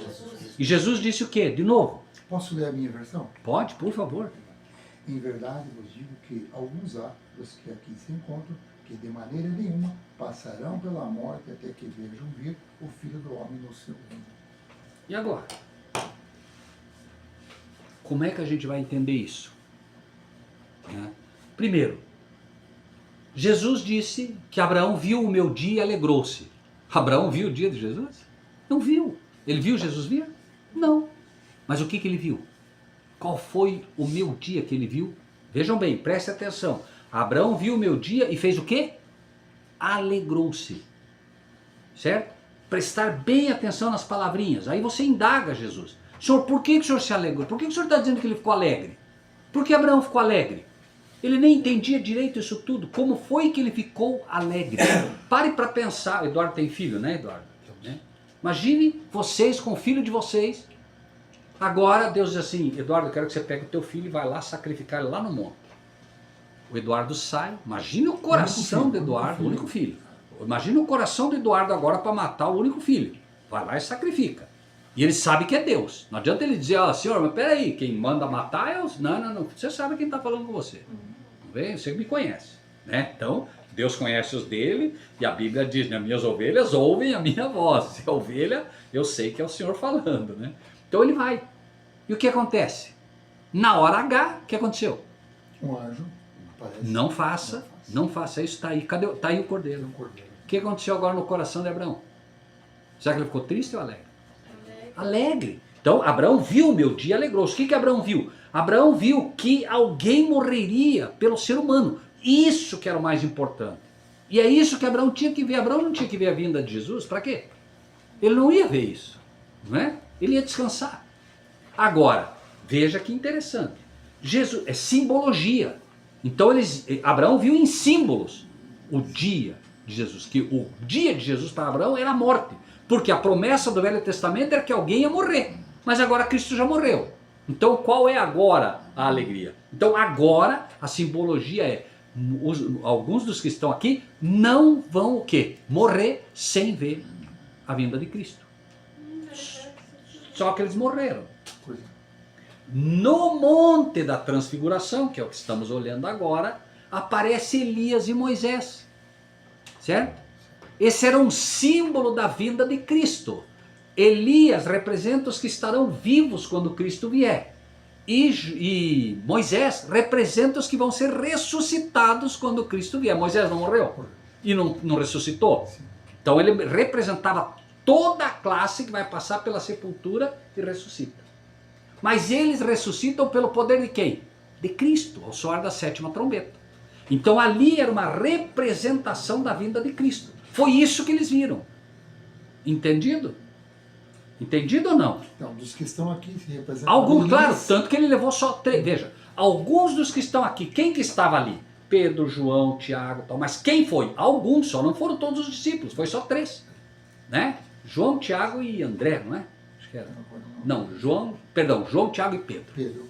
E Jesus disse o quê? De novo. Posso ler a minha versão? Pode, por favor. Em verdade vos digo que alguns há dos que aqui se encontram que de maneira nenhuma passarão pela morte até que vejam vir o Filho do Homem no seu reino. E agora? Como é que a gente vai entender isso? Primeiro, Jesus disse que Abraão viu o meu dia e alegrou-se. Abraão viu o dia de Jesus? Não viu. Ele viu Jesus vir? Não. Mas o que ele viu? Qual foi o meu dia que ele viu? Vejam bem, prestem atenção. Abraão viu o meu dia e fez o quê? Alegrou-se. Certo? Prestar bem atenção nas palavrinhas. Aí você indaga Jesus. Senhor, por que o senhor se alegrou? Por que o senhor está dizendo que ele ficou alegre? Por que Abraão ficou alegre? Ele nem entendia direito isso tudo. Como foi que ele ficou alegre? Pare para pensar. Eduardo tem filho, né, Eduardo? Né? Imagine vocês com o filho de vocês. Agora Deus diz assim, Eduardo, eu quero que você pegue o teu filho e vai lá sacrificar ele lá no monte. O Eduardo sai. Imagine o coração do Eduardo, o único filho. Imagine o coração do Eduardo agora para matar o único filho. Vai lá e sacrifica. E ele sabe que é Deus. Não adianta ele dizer, senhor, mas peraí, quem manda matar é os... Não. Você sabe quem está falando com você. Não vem? Você me conhece. Né? Então, Deus conhece os dele e a Bíblia diz, né, minhas ovelhas ouvem a minha voz. Se é ovelha, eu sei que é o Senhor falando. Né? Então ele vai. E o que acontece? Na hora H, o que aconteceu? Um anjo aparece. Não faça isso, está aí. Cadê? Está aí o cordeiro. O que aconteceu agora no coração de Abraão? Será que ele ficou triste ou alegre? Alegre. Então Abraão viu o meu dia, alegrou-se. O que Abraão viu? Abraão viu que alguém morreria pelo ser humano. Isso que era o mais importante. E é isso que Abraão tinha que ver. Abraão não tinha que ver a vinda de Jesus. Para quê? Ele não ia ver isso. Não é? Ele ia descansar. Agora, veja que interessante. Jesus é simbologia. Então Abraão viu em símbolos o dia de Jesus. Que o dia de Jesus para Abraão era a morte. Porque a promessa do Velho Testamento era que alguém ia morrer. Mas agora Cristo já morreu. Então qual é agora a alegria? Então agora a simbologia é alguns dos que estão aqui não vão o quê? Morrer sem ver a vinda de Cristo. Só que eles morreram. Pois é. No Monte da Transfiguração, que é o que estamos olhando agora, aparece Elias e Moisés. Certo? Esse era um símbolo da vinda de Cristo. Elias representa os que estarão vivos quando Cristo vier. E Moisés representa os que vão ser ressuscitados quando Cristo vier. Moisés não morreu e não ressuscitou. Então ele representava toda a classe que vai passar pela sepultura e ressuscita. Mas eles ressuscitam pelo poder de quem? De Cristo, ao soar da 7ª trombeta. Então ali era uma representação da vinda de Cristo. Foi isso que eles viram. Entendido? Entendido ou não? Então, dos que estão aqui se representam. Alguns, claro, tanto que ele levou só 3. Veja, alguns dos que estão aqui, quem que estava ali? Pedro, João, Tiago, tal. Mas quem foi? Alguns, só não foram todos os discípulos, foi só 3. Né? João, Tiago e André, não é? Acho que era. Não, João, Tiago e Pedro. Pedro.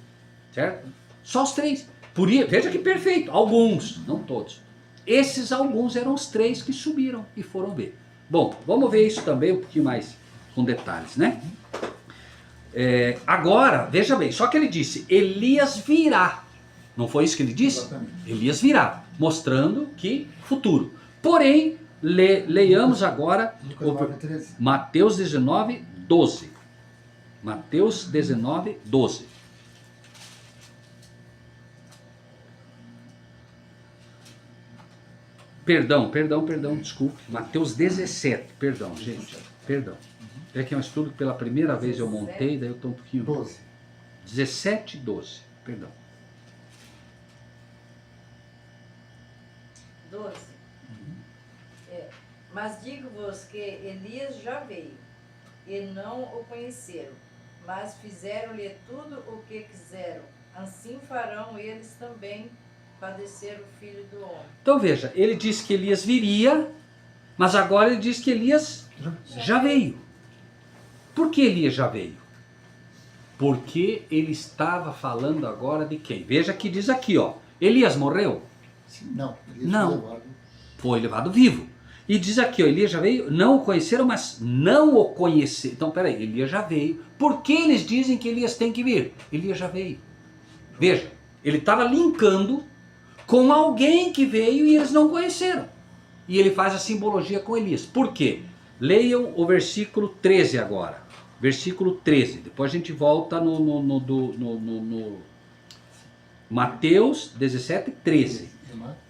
Certo? Só os 3. Veja que perfeito, alguns, não todos. Esses alguns eram os 3 que subiram e foram ver. Bom, vamos ver isso também um pouquinho mais com detalhes, né? Agora, veja bem, só que ele disse, Elias virá. Não foi isso que ele disse? Exatamente. Elias virá, mostrando que futuro. Porém, leiamos agora Lucas 9:13. Mateus 19, 12. Mateus 19, 12. Perdão, desculpe. Mateus 17, perdão, gente. Perdão. É que é um estudo que pela primeira vez eu montei, daí eu estou um pouquinho... 12. 17, 12, perdão. 12. Mas digo-vos que Elias já veio, e não o conheceram, mas fizeram-lhe tudo o que quiseram. Assim farão eles também padecer o Filho do Homem. Então veja, ele disse que Elias viria, mas agora ele diz que Elias já veio. Por que Elias já veio? Porque ele estava falando agora de quem? Veja que diz aqui, ó, Elias morreu? Sim, não. Elias Não. Foi levado vivo. E diz aqui, ó, Elias já veio, não o conheceram, mas não o conheceram. Então, peraí, Elias já veio. Por que eles dizem que Elias tem que vir? Elias já veio. Veja, ele estava linkando com alguém que veio e eles não conheceram. E ele faz a simbologia com Elias. Por quê? Leiam o versículo 13 agora. Versículo 13. Depois a gente volta no Mateus 17, 13.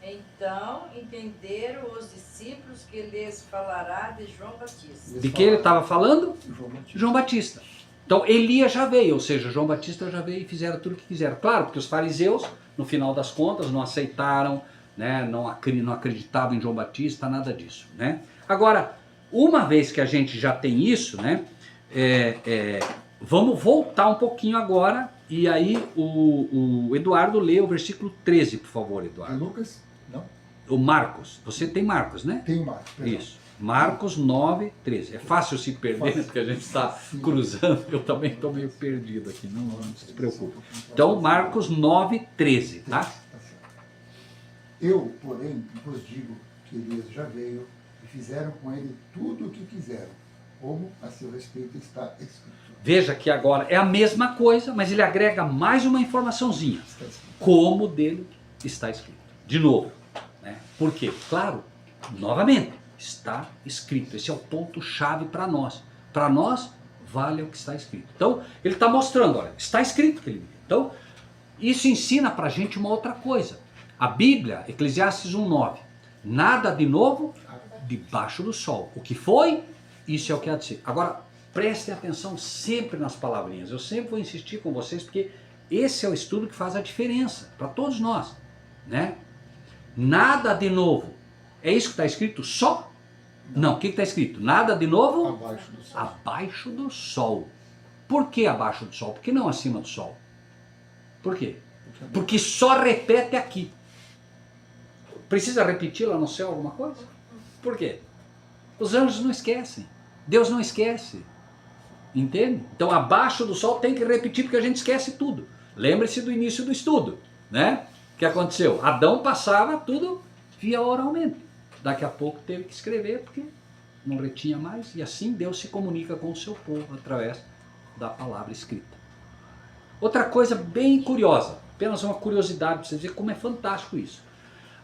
Então entenderam os discípulos que lhes falará de João Batista. De quem ele estava falando? João Batista. João Batista. Então Elias já veio, ou seja, João Batista já veio e fizeram tudo o que quiseram. Claro, porque os fariseus, no final das contas, não aceitaram, né, não acreditavam em João Batista, nada disso. Né? Agora, uma vez que a gente já tem isso, né, vamos voltar um pouquinho agora, e aí o Eduardo lê o versículo 13, por favor, De Eduardo. Lucas? Não. O Marcos, você tem Marcos, né? Tem o Marcos. perdão. Isso. Marcos 9, 13. É fácil se perder, Fácil. porque a gente está Sim. cruzando. Eu também estou meio perdido aqui, não se preocupe. Então, Marcos 9, 13, tá? Tá certo. Eu, porém, vos digo que Elias já veio e fizeram com ele tudo o que quiseram, como a seu respeito está escrito. Veja que agora é a mesma coisa, mas ele agrega mais uma informaçãozinha. Está escrito. Como dele está escrito. De novo. Né? Por quê? Claro, novamente, está escrito. Esse é o ponto-chave para nós. Para nós, vale o que está escrito. Então, ele está mostrando, olha, está escrito que ele vive. Então, isso ensina para a gente uma outra coisa. A Bíblia, Eclesiastes 1:9, nada de novo debaixo do sol. O que foi, isso é o que há de ser. Agora, prestem atenção sempre nas palavrinhas. Eu sempre vou insistir com vocês, porque esse é o estudo que faz a diferença para todos nós. Né? Nada de novo. É isso que está escrito? Só? Não, o que está escrito? Nada de novo? Abaixo do sol. Abaixo do sol. Por que abaixo do sol? Por que não acima do sol? Por quê? Porque só repete aqui. Precisa repetir lá no céu alguma coisa? Por quê? Os anjos não esquecem. Deus não esquece. Entende? Então abaixo do sol tem que repetir porque a gente esquece tudo. Lembre-se do início do estudo, né? que aconteceu? Adão passava tudo via oralmente. Daqui a pouco teve que escrever, porque não retinha mais, e assim Deus se comunica com o seu povo através da palavra escrita. Outra coisa bem curiosa, apenas uma curiosidade para vocês verem como é fantástico isso.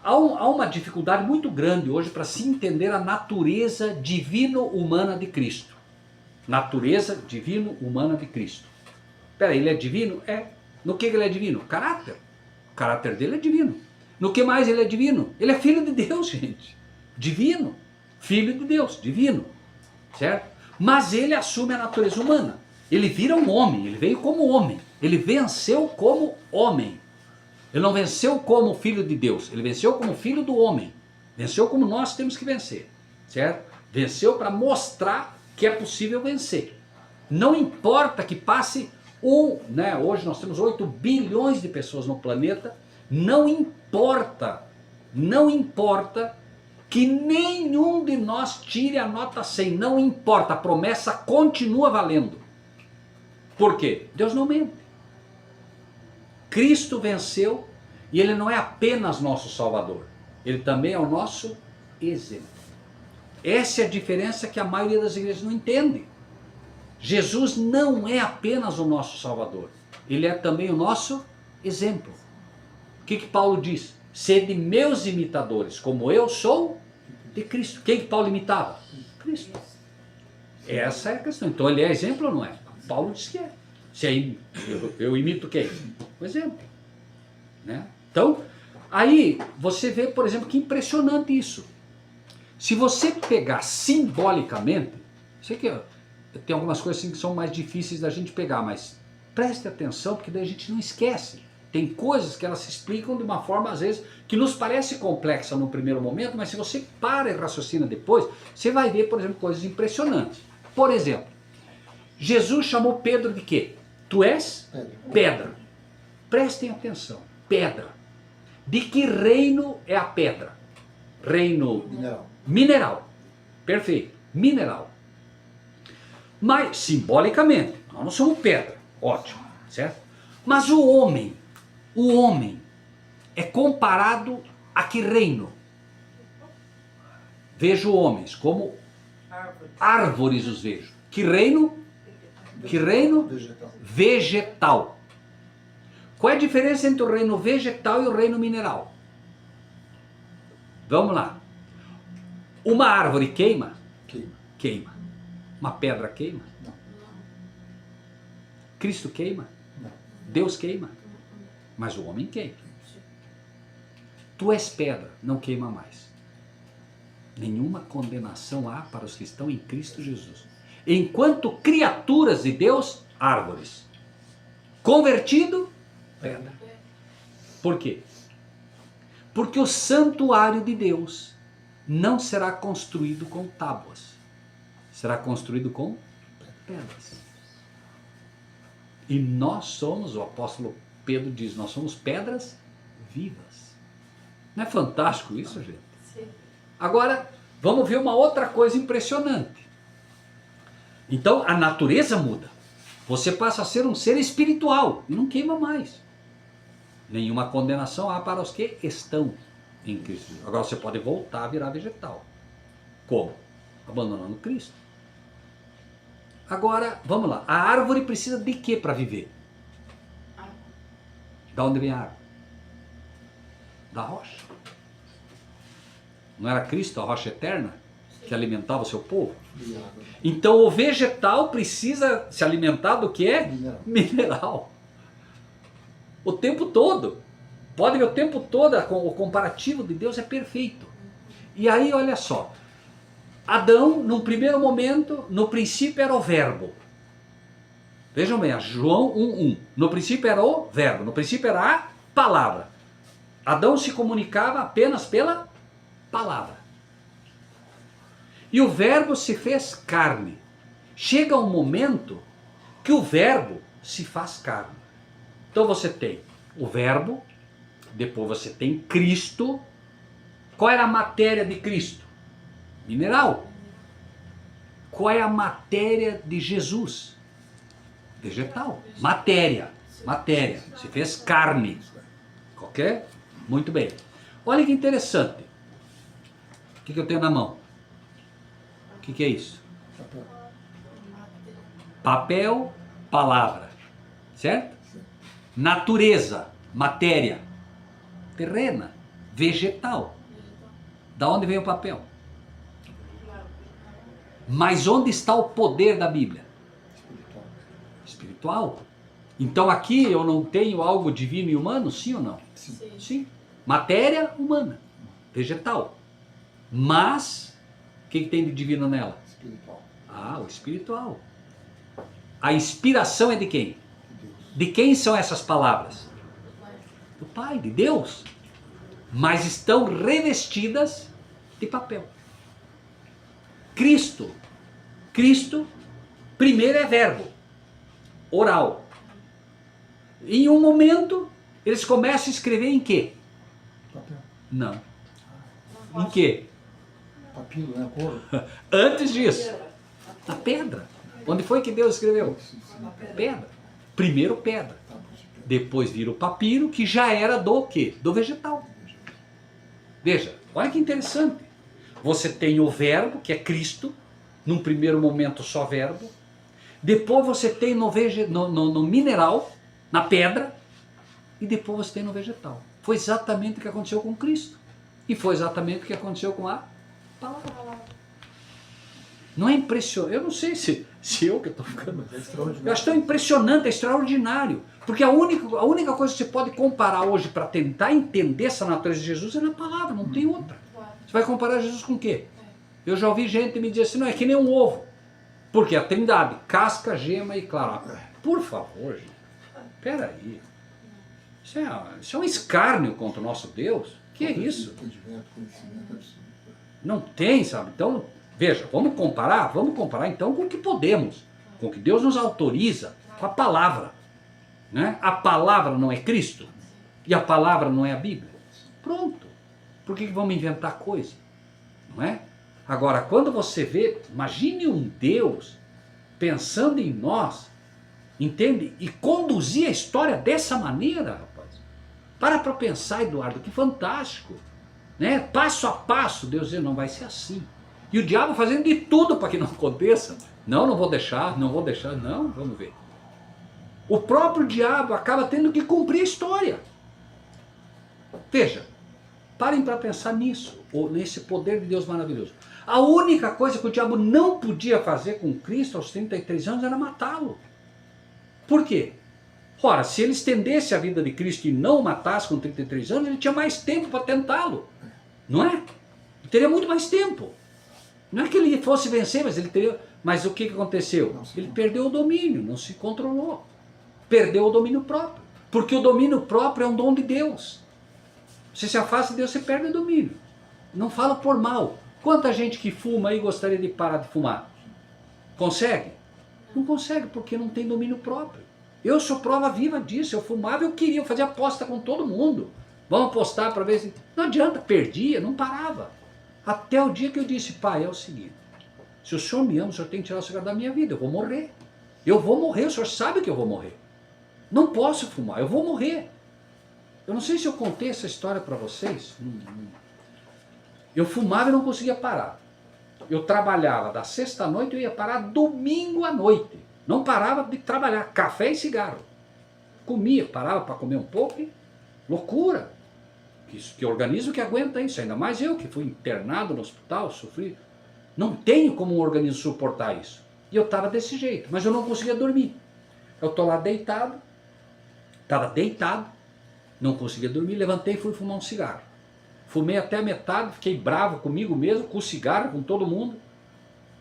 Há uma dificuldade muito grande hoje para se entender a natureza divino-humana de Cristo. Natureza divino-humana de Cristo. Espera aí, ele é divino? É. No que ele é divino? Caráter. O caráter dele é divino. No que mais ele é divino? Ele é filho de Deus, gente. Divino. Filho de Deus, divino. Certo? Mas ele assume a natureza humana. Ele vira um homem, ele veio como homem. Ele venceu como homem. Ele não venceu como filho de Deus, ele venceu como filho do homem. Venceu como nós temos que vencer. Certo? Venceu para mostrar que é possível vencer. Não importa que passe hoje nós temos 8 bilhões de pessoas no planeta, não importa que nenhum de nós tire a nota 100, não importa, a promessa continua valendo. Por quê? Deus não mente. Cristo venceu e ele não é apenas nosso Salvador, ele também é o nosso exemplo. Essa é a diferença que a maioria das igrejas não entende. Jesus não é apenas o nosso Salvador, ele é também o nosso exemplo. O que Paulo diz? Sede meus imitadores, como eu sou de Cristo. Quem que Paulo imitava? Cristo. Essa é a questão. Então ele é exemplo ou não é? Paulo diz que é. Se aí eu imito quem? O exemplo. Né? Então, aí você vê, por exemplo, que impressionante isso. Se você pegar simbolicamente, sei que tem algumas coisas assim que são mais difíceis da gente pegar, mas preste atenção, porque daí a gente não esquece. Tem coisas que elas se explicam de uma forma, às vezes, que nos parece complexa no primeiro momento, mas se você para e raciocina depois, você vai ver, por exemplo, coisas impressionantes. Por exemplo, Jesus chamou Pedro de quê? Tu és pedra. Prestem atenção. Pedra. De que reino é a pedra? Reino mineral. Perfeito. Mineral. Mas, simbolicamente, nós não somos pedra. Ótimo. Certo? Mas o homem é comparado a que reino? Vejo homens como árvores os vejo. Que reino? Que reino? Vegetal. Qual é a diferença entre o reino vegetal e o reino mineral? Vamos lá. Uma árvore queima? Queima. Uma pedra queima? Não. Cristo queima? Não. Deus queima? Mas o homem queima. Tu és pedra, não queima mais. Nenhuma condenação há para os que estão em Cristo Jesus. Enquanto criaturas de Deus, árvores. Convertido, pedra. Por quê? Porque o santuário de Deus não será construído com tábuas. Será construído com pedras. E nós somos, o apóstolo Pedro diz, nós somos pedras vivas. Não é fantástico isso, gente? Sim. Agora, vamos ver uma outra coisa impressionante. Então, a natureza muda. Você passa a ser um ser espiritual e não queima mais. Nenhuma condenação há para os que estão em Cristo. Agora você pode voltar a virar vegetal. Como? Abandonando Cristo. Agora, vamos lá. A árvore precisa de quê para viver? Da onde vem a água? Da rocha. Não era Cristo a rocha eterna que alimentava o seu povo? Então o vegetal precisa se alimentar do que é? Mineral. O tempo todo. Pode ver o tempo todo, o comparativo de Deus é perfeito. E aí olha só. Adão, num primeiro momento, no princípio era o verbo. Vejam bem, João 1:1. No princípio era o verbo, no princípio era a palavra. Adão se comunicava apenas pela palavra. E o verbo se fez carne. Chega um momento que o verbo se faz carne. Então você tem o verbo, depois você tem Cristo. Qual era a matéria de Cristo? Mineral. Qual é a matéria de Jesus? Vegetal. Matéria. Se fez carne. Ok? Muito bem. Olha que interessante. O que eu tenho na mão? O que é isso? Papel. Papel, palavra. Certo? Natureza, matéria. Terrena, vegetal. Da onde vem o papel? Mas onde está o poder da Bíblia? Espiritual. Espiritual. Então aqui eu não tenho algo divino e humano, sim ou não? Sim. Sim. Matéria humana, vegetal. Mas, o que tem de divino nela? Espiritual. Ah, o espiritual. A inspiração é de quem? De Deus. De quem são essas palavras? Do Pai, de Deus. Mas estão revestidas de papel. Cristo, primeiro é verbo, oral. Em um momento, eles começam a escrever em quê? Papel. Não. Em quê? Papiro, né? Couro. Antes disso, na pedra. Onde foi que Deus escreveu? Sim. Pedra. Primeiro pedra. Tábuas de pedra. Depois vira o papiro, que já era do quê? Do vegetal. Veja, olha que interessante. Você tem o verbo, que é Cristo, num primeiro momento só verbo. Depois você tem no mineral, na pedra, e depois você tem no vegetal. Foi exatamente o que aconteceu com Cristo. E foi exatamente o que aconteceu com a palavra. Não é impressionante? Eu não sei se eu que estou ficando... É extraordinário. Eu acho tão impressionante, é extraordinário. Porque a única coisa que você pode comparar hoje para tentar entender essa natureza de Jesus é na palavra, não tem outra. Você vai comparar Jesus com o quê? Eu já ouvi gente me dizer assim, não, é que nem um ovo. Porque a trindade, casca, gema e clara. Por favor, gente. Peraí. Isso é um escárnio contra o nosso Deus. Que é isso? Entendimento, conhecimento absoluto. Não tem, sabe? Então, veja, vamos comparar então com o que podemos, com o que Deus nos autoriza, com a palavra. Né? A palavra não é Cristo? E a palavra não é a Bíblia? Pronto. Por que vamos inventar coisa? Não é? Agora, quando você vê, imagine um Deus pensando em nós, entende? E conduzir a história dessa maneira, rapaz. Para pensar, Eduardo, que fantástico. Né? Passo a passo, Deus dizendo, não vai ser assim. E o diabo fazendo de tudo para que não aconteça. Não vou deixar, não, vamos ver. O próprio diabo acaba tendo que cumprir a história. Veja, parem para pensar nisso, ou nesse poder de Deus maravilhoso. A única coisa que o diabo não podia fazer com Cristo aos 33 anos era matá-lo. Por quê? Ora, se ele estendesse a vida de Cristo e não o matasse com 33 anos, ele tinha mais tempo para tentá-lo. Não é? Ele teria muito mais tempo. Não é que ele fosse vencer, mas ele teria... Mas o que aconteceu? Ele perdeu o domínio, não se controlou. Perdeu o domínio próprio. Porque o domínio próprio é um dom de Deus. Você se afasta de Deus, você perde o domínio. Não falo por mal. Quanta gente que fuma aí gostaria de parar de fumar? Consegue? Não consegue, porque não tem domínio próprio. Eu sou prova viva disso. Eu fumava, eu fazia aposta com todo mundo. Vamos apostar para ver se... Não adianta, perdia, não parava. Até o dia que eu disse, pai, é o seguinte, se o senhor me ama, o senhor tem que tirar o cigarro da minha vida, eu vou morrer. Eu vou morrer, o senhor sabe que eu vou morrer. Não posso fumar, eu vou morrer. Eu não sei se eu contei essa história para vocês. Eu fumava e não conseguia parar. Eu trabalhava da sexta à noite, eu ia parar domingo à noite. Não parava de trabalhar, café e cigarro. Comia, parava para comer um pouco e... Loucura. Que organismo que aguenta isso? Ainda mais eu, que fui internado no hospital, sofri. Não tenho como um organismo suportar isso. E eu estava desse jeito, mas eu não conseguia dormir. Eu estou lá deitado, estava deitado, não conseguia dormir, levantei e fui fumar um cigarro. Fumei até a metade, fiquei bravo comigo mesmo, com o cigarro, com todo mundo.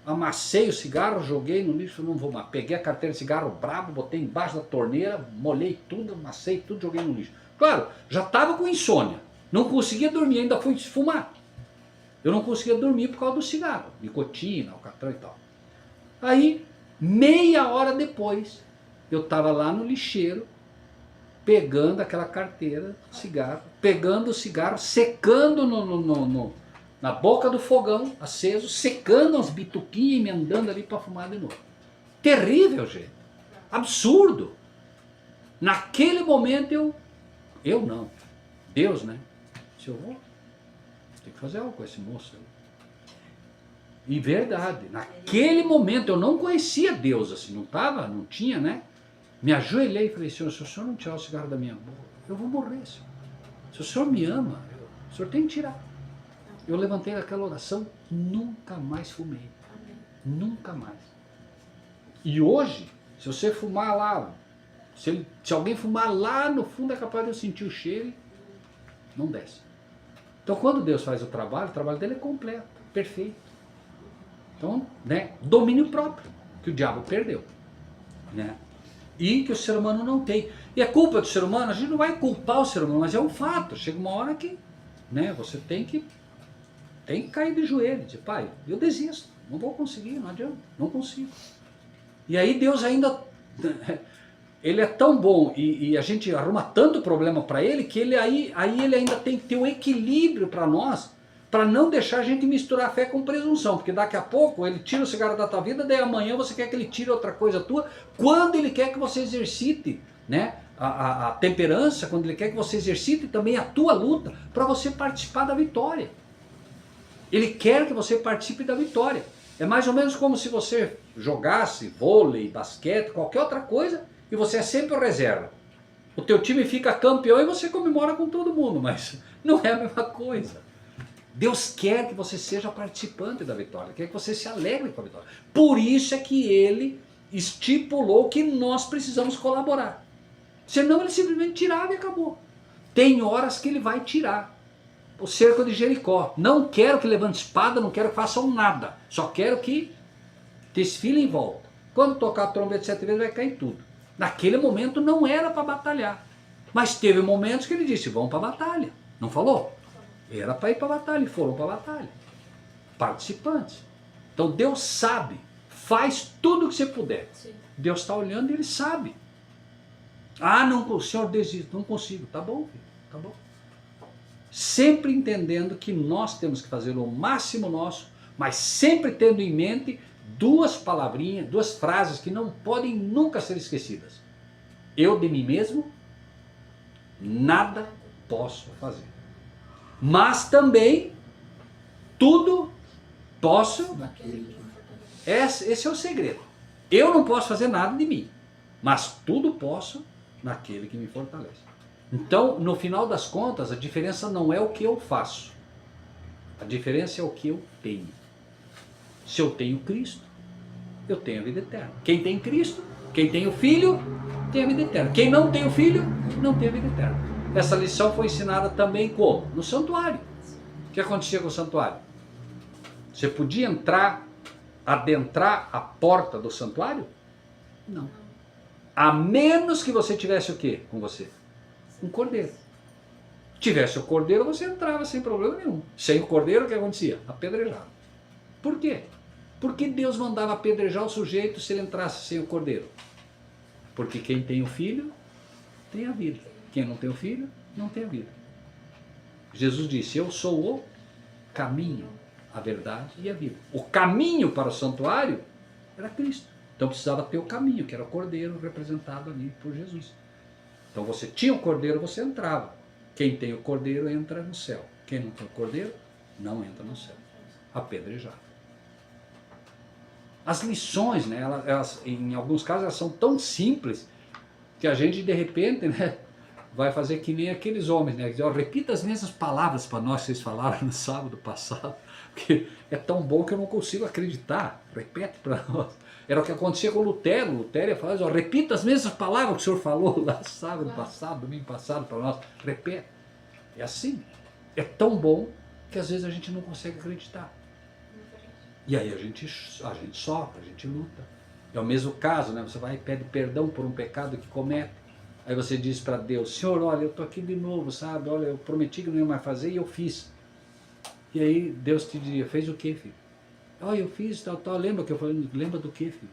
Amassei o cigarro, joguei no lixo, não vou mais. Peguei a carteira de cigarro bravo, botei embaixo da torneira, molhei tudo, amassei tudo, joguei no lixo. Claro, já estava com insônia, não conseguia dormir, ainda fui fumar. Eu não conseguia dormir por causa do cigarro, nicotina, alcatrão e tal. Aí, meia hora depois, eu estava lá no lixeiro, pegando aquela carteira de cigarro, pegando o cigarro, secando na boca do fogão, aceso, secando as bituquinhas e emendando ali para fumar de novo. Terrível, gente. Absurdo. Naquele momento eu não. Deus, né? disse, eu vou. Tem que fazer algo com esse moço aí. E verdade, naquele momento eu não conhecia Deus assim, não tinha, né? Me ajoelhei e falei, Senhor, se o Senhor não tirar o cigarro da minha boca, eu vou morrer, Senhor. Se o Senhor me ama, o Senhor tem que tirar. Eu levantei daquela oração, nunca mais fumei. Nunca mais. E hoje, se você fumar lá, se alguém fumar lá no fundo, é capaz de eu sentir o cheiro e não desce. Então quando Deus faz o trabalho dele é completo, perfeito. Então, né, domínio próprio, que o diabo perdeu, né? E que o ser humano não tem. E é culpa do ser humano, a gente não vai culpar o ser humano, mas é um fato. Chega uma hora que, né, você tem que cair de joelho, dizer, pai, eu desisto, não vou conseguir, não adianta, não consigo. E aí Deus ainda, ele é tão bom e a gente arruma tanto problema para ele, que ele aí ele ainda tem que ter um equilíbrio para nós, para não deixar a gente misturar fé com presunção, porque daqui a pouco ele tira o cigarro da tua vida, daí amanhã você quer que ele tire outra coisa tua, quando ele quer que você exercite, né, a temperança, quando ele quer que você exercite também a tua luta, para você participar da vitória. Ele quer que você participe da vitória. É mais ou menos como se você jogasse vôlei, basquete, qualquer outra coisa, e você é sempre o reserva. O teu time fica campeão e você comemora com todo mundo, mas não é a mesma coisa. Deus quer que você seja participante da vitória, quer que você se alegre com a vitória. Por isso é que ele estipulou que nós precisamos colaborar. Senão ele simplesmente tirava e acabou. Tem horas que ele vai tirar. O cerco de Jericó. Não quero que levante espada, não quero que façam nada. Só quero que desfile em volta. Quando tocar a trombeta 7 vezes vai cair tudo. Naquele momento não era para batalhar. Mas teve momentos que ele disse, vamos para a batalha. Não falou? Era para ir para a batalha e foram para a batalha. Participantes. Então Deus sabe. Faz tudo o que você puder. Sim. Deus está olhando e ele sabe. Ah, não, o senhor desiste. Não consigo. Tá bom, filho. Tá bom. Sempre entendendo que nós temos que fazer o máximo nosso, mas sempre tendo em mente duas palavrinhas, duas frases que não podem nunca ser esquecidas. Eu de mim mesmo nada posso fazer. Mas também tudo posso Naquele que Esse é o segredo. Eu não posso fazer nada de mim, mas tudo posso naquele que me fortalece. Então, no final das contas, a diferença não é o que eu faço. A diferença é o que eu tenho. Se eu tenho Cristo, eu tenho a vida eterna. Quem tem Cristo, quem tem o Filho, tem a vida eterna. Quem não tem o Filho, não tem a vida eterna. Essa lição foi ensinada também como? No santuário. O que acontecia com o santuário? Você podia adentrar a porta do santuário? Não. A menos que você tivesse o quê com você? Um cordeiro. Tivesse o cordeiro, você entrava sem problema nenhum. Sem o cordeiro, o que acontecia? Apedrejado. Por quê? Porque Deus mandava apedrejar o sujeito se ele entrasse sem o cordeiro. Porque quem tem o filho, tem a vida. Quem não tem o filho, não tem a vida. Jesus disse, eu sou o caminho, a verdade e a vida. O caminho para o santuário era Cristo. Então precisava ter o caminho, que era o cordeiro representado ali por Jesus. Então você tinha o cordeiro, você entrava. Quem tem o cordeiro entra no céu. Quem não tem o cordeiro, não entra no céu. Apedrejado. As lições, né, elas, em alguns casos, elas são tão simples que a gente, de repente, né, vai fazer que nem aqueles homens, né? Repita as mesmas palavras para nós que vocês falaram no sábado passado, porque é tão bom que eu não consigo acreditar. Repete para nós. Era o que acontecia com Lutero. Lutero ia falar, repita as mesmas palavras que o senhor falou lá sábado passado, domingo passado para nós. Repete. É assim. É tão bom que às vezes a gente não consegue acreditar. E aí a gente sofre, a gente luta. É o mesmo caso, né? Você vai e pede perdão por um pecado que comete. Aí você diz para Deus, Senhor, olha, eu estou aqui de novo, sabe? Olha, eu prometi que não ia mais fazer e eu fiz. E aí Deus te diria, fez o quê, filho? Olha, eu fiz tal, lembra que eu falei, lembra do quê, filho?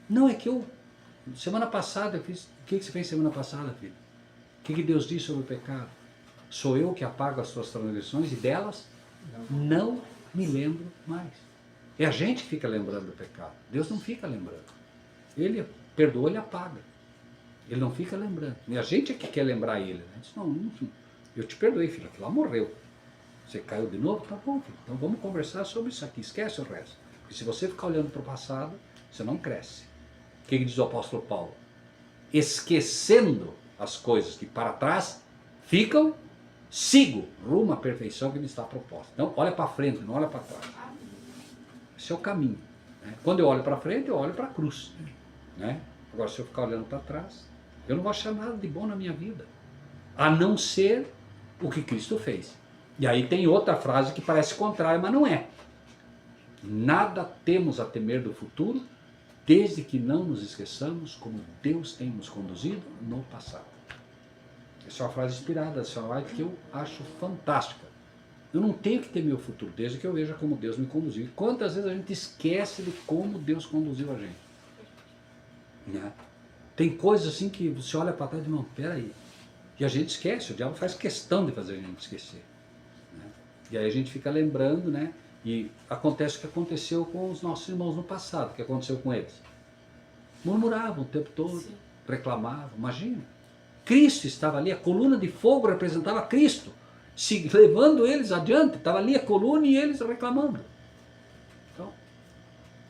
Não, é que semana passada eu fiz, o que você fez semana passada, filho? O que Deus disse sobre o pecado? Sou eu que apago as suas transgressões e delas não me lembro mais. É a gente que fica lembrando do pecado. Deus não fica lembrando. Ele perdoa, ele apaga. Ele não fica lembrando. E a gente é que quer lembrar ele. Né? Não Eu te perdoei, filho, aquilo lá morreu. Você caiu de novo? Tá bom, filho. Então vamos conversar sobre isso aqui. Esquece o resto. Porque se você ficar olhando para o passado, você não cresce. O que diz o apóstolo Paulo? Esquecendo as coisas que para trás ficam, sigo rumo à perfeição que me está proposta. Então olha para frente, não olha para trás. Esse é o caminho. Né? Quando eu olho para frente, eu olho para a cruz. Né? Agora, se eu ficar olhando para trás, eu não vou achar nada de bom na minha vida. A não ser o que Cristo fez. E aí tem outra frase que parece contrária, mas não é. Nada temos a temer do futuro, desde que não nos esqueçamos como Deus tem nos conduzido no passado. Essa é uma frase inspirada, essa é uma frase que eu acho fantástica. Eu não tenho que temer o futuro, desde que eu veja como Deus me conduziu. E quantas vezes a gente esquece de como Deus conduziu a gente. Né? Tem coisas assim que você olha para trás e diz, não, peraí. E a gente esquece, o diabo faz questão de fazer a gente esquecer. Né? E aí a gente fica lembrando, né? E acontece o que aconteceu com os nossos irmãos no passado, o que aconteceu com eles. Murmuravam o tempo todo, reclamavam, imagina. Cristo estava ali, a coluna de fogo representava Cristo, levando eles adiante, estava ali a coluna e eles reclamando. Então,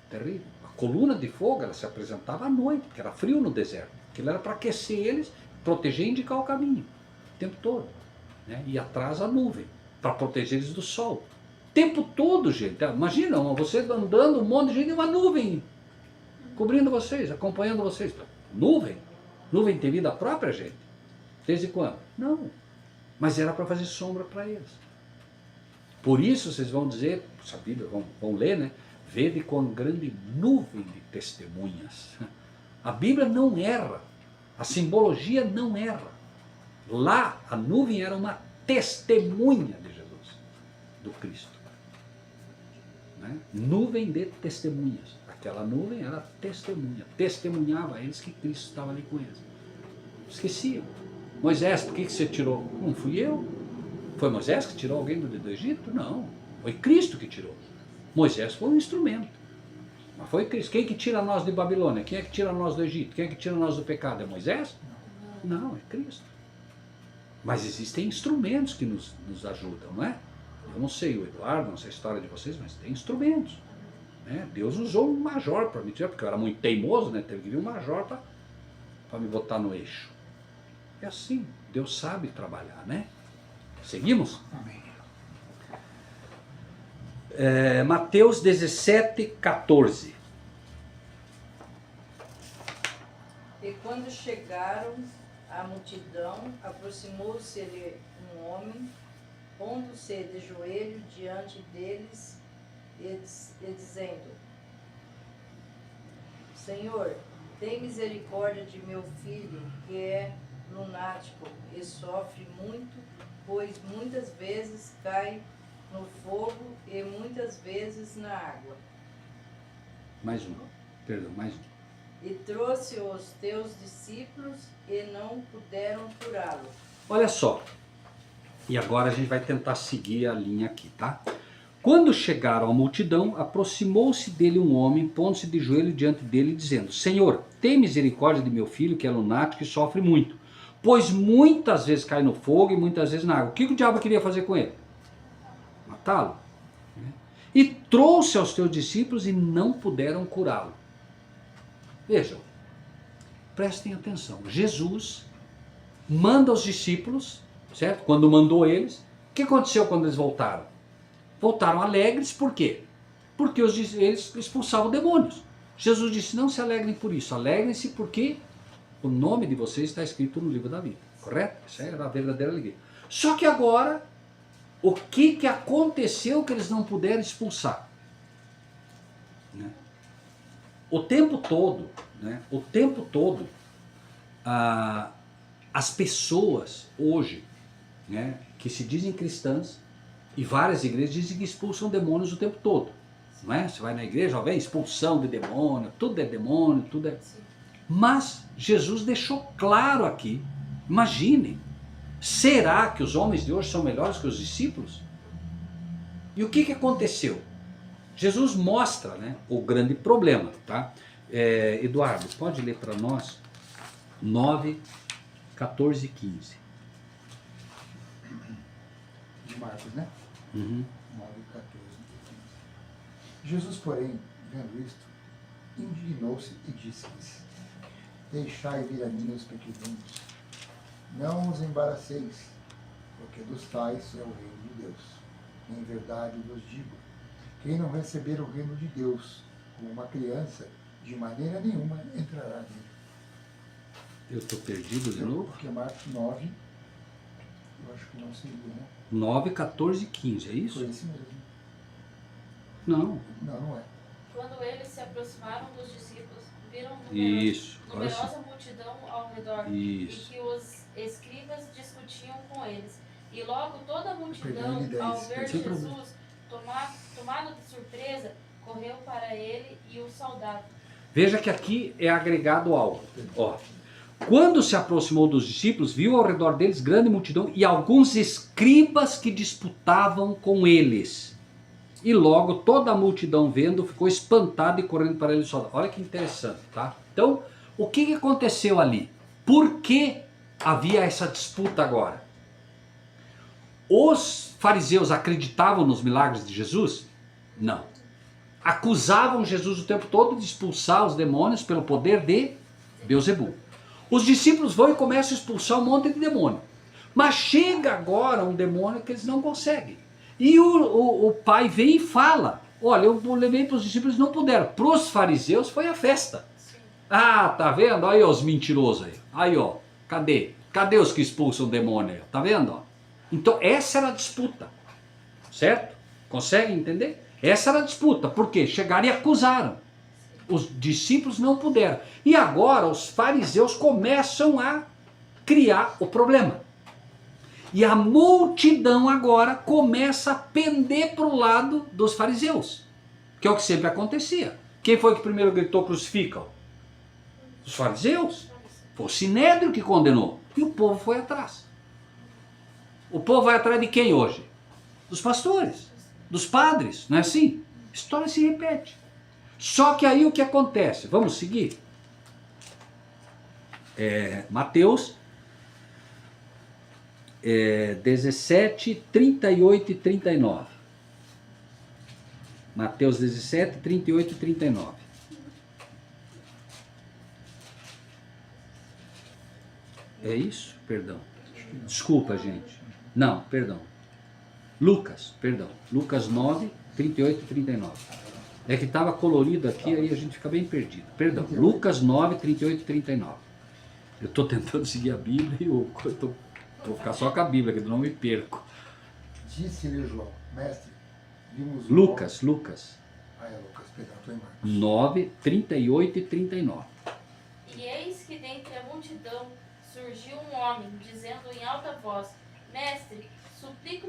terrível. A coluna de fogo, ela se apresentava à noite, porque era frio no deserto. Aquilo era para aquecer eles, proteger e indicar o caminho, o tempo todo. Né? E atrás a nuvem, para proteger eles do sol. O tempo todo, gente. Imagina, você andando, um monte de gente e uma nuvem cobrindo vocês, acompanhando vocês. Nuvem? Nuvem tem vida própria, gente? Desde quando? Não. Mas era para fazer sombra para eles. Por isso vocês vão dizer, essa Bíblia, vão ler, né? Vede quão grande nuvem de testemunhas. A Bíblia não erra. A simbologia não erra. Lá, a nuvem era uma testemunha de Jesus, do Cristo. Né? Nuvem de testemunhas. Aquela nuvem era testemunha. Testemunhava a eles que Cristo estava ali com eles. Esqueciam. Moisés, por que você tirou? Não fui eu. Foi Moisés que tirou alguém do Egito? Não. Foi Cristo que tirou. Moisés foi um instrumento. Mas foi Cristo. Quem que tira nós de Babilônia? Quem é que tira nós do Egito? Quem é que tira nós do pecado? É Moisés? Não, é Cristo. Mas existem instrumentos que nos ajudam, não é? Eu não sei, o Eduardo, não sei a história de vocês, mas tem instrumentos. Né? Deus usou um major para me tirar, porque eu era muito teimoso, né? Teve que vir um major para me botar no eixo. É assim, Deus sabe trabalhar, né? Seguimos? Amém. Mateus 17, 14. E quando chegaram à multidão, aproximou-se-lhe um homem, pondo-se de joelho diante deles e dizendo: Senhor, tem misericórdia de meu filho, que é lunático e sofre muito, pois muitas vezes cai no fogo e muitas vezes na água. Mais um. E trouxe os teus discípulos e não puderam curá-lo. Olha só. E agora a gente vai tentar seguir a linha aqui, tá? Quando chegaram à multidão, aproximou-se dele um homem, pondo-se de joelho diante dele, dizendo: Senhor, tem misericórdia de meu filho, que é lunático e sofre muito, pois muitas vezes cai no fogo e muitas vezes na água. O que o diabo queria fazer com ele? Matá-lo. E trouxe aos teus discípulos e não puderam curá-lo. Vejam, prestem atenção. Jesus manda os discípulos, certo? Quando mandou eles, o que aconteceu quando eles voltaram? Voltaram alegres, por quê? Porque eles expulsavam demônios. Jesus disse: não se alegrem por isso, alegrem-se porque o nome de vocês está escrito no livro da vida. Correto? Essa era a verdadeira alegria. Só que agora, o que aconteceu que eles não puderam expulsar? Né? O tempo todo, as pessoas hoje, né, que se dizem cristãs, e várias igrejas dizem que expulsam demônios o tempo todo. Não é? Você vai na igreja, vem expulsão de demônio, tudo é demônio, tudo é... Mas Jesus deixou claro aqui, imaginem, será que os homens de hoje são melhores que os discípulos? E o que aconteceu? Jesus mostra, né, o grande problema. Tá? Eduardo, pode ler para nós 9, 14 e 15. de Marcos, né? Uhum. 9, 14 e 15. Jesus, porém, vendo isto, indignou-se e disse-lhes: Deixai vir a mim os pequeninos, não os embaraceis, porque dos tais é o reino de Deus. Em verdade vos digo, quem não receber o reino de Deus como uma criança, de maneira nenhuma entrará nele. Eu estou perdido de novo. Porque Marcos 9, eu acho que não seria, né? 9, 14 e 15, é Foi isso? esse mesmo. Não. Não, não é. Quando eles se aproximaram dos discípulos, viram Isso. Agora sim. numerosa multidão ao redor Isso. e que os escribas discutiam com eles. E logo toda a multidão, Peguei 10, ao ver sem Jesus tomado de surpresa, correu para ele e o saudava. Veja que aqui é agregado algo. Ó, quando se aproximou dos discípulos, viu ao redor deles grande multidão e alguns escribas que disputavam com eles. E logo toda a multidão vendo ficou espantada e correndo para ele e saudava. Olha que interessante, tá? Então, o que aconteceu ali? Por que havia essa disputa agora? Os fariseus acreditavam nos milagres de Jesus? Não. Acusavam Jesus o tempo todo de expulsar os demônios pelo poder de Beelzebul. Os discípulos vão e começam a expulsar um monte de demônio. Mas chega agora um demônio que eles não conseguem. E o pai vem e fala: olha, eu levei para os discípulos e não puderam. Para os fariseus foi a festa. Sim. Ah, tá vendo? Aí ó, os mentirosos aí. Aí ó, cadê? Cadê os que expulsam o demônio aí? Tá vendo? Ó? Então essa era a disputa. Certo? Conseguem entender? Essa era a disputa. Por quê? Chegaram e acusaram. Os discípulos não puderam. E agora os fariseus começam a criar o problema. E a multidão agora começa a pender para o lado dos fariseus. Que é o que sempre acontecia. Quem foi que primeiro gritou crucificam? Os fariseus. Foi o Sinédrio que condenou. E o povo foi atrás. O povo vai atrás de quem hoje? Dos pastores, dos padres, não é assim? A história se repete. Só que aí o que acontece? Vamos seguir? Mateus 17, 38 e 39. Mateus 17, 38 e 39. É isso? Perdão. Desculpa, gente. Não, perdão. Lucas 9, 38 e 39. É que estava colorido aqui, aí a gente fica bem perdido. Perdão, Lucas 9, 38 e 39. Eu estou tentando seguir a Bíblia e vou ficar só com a Bíblia, que eu não me perco. Disse-lhe João: Mestre, vimos Lucas. Ah, é Lucas, perdão, estou em Marcos. 9, 38 e 39. E eis que dentre a multidão surgiu um homem, dizendo em alta voz: Mestre, suplico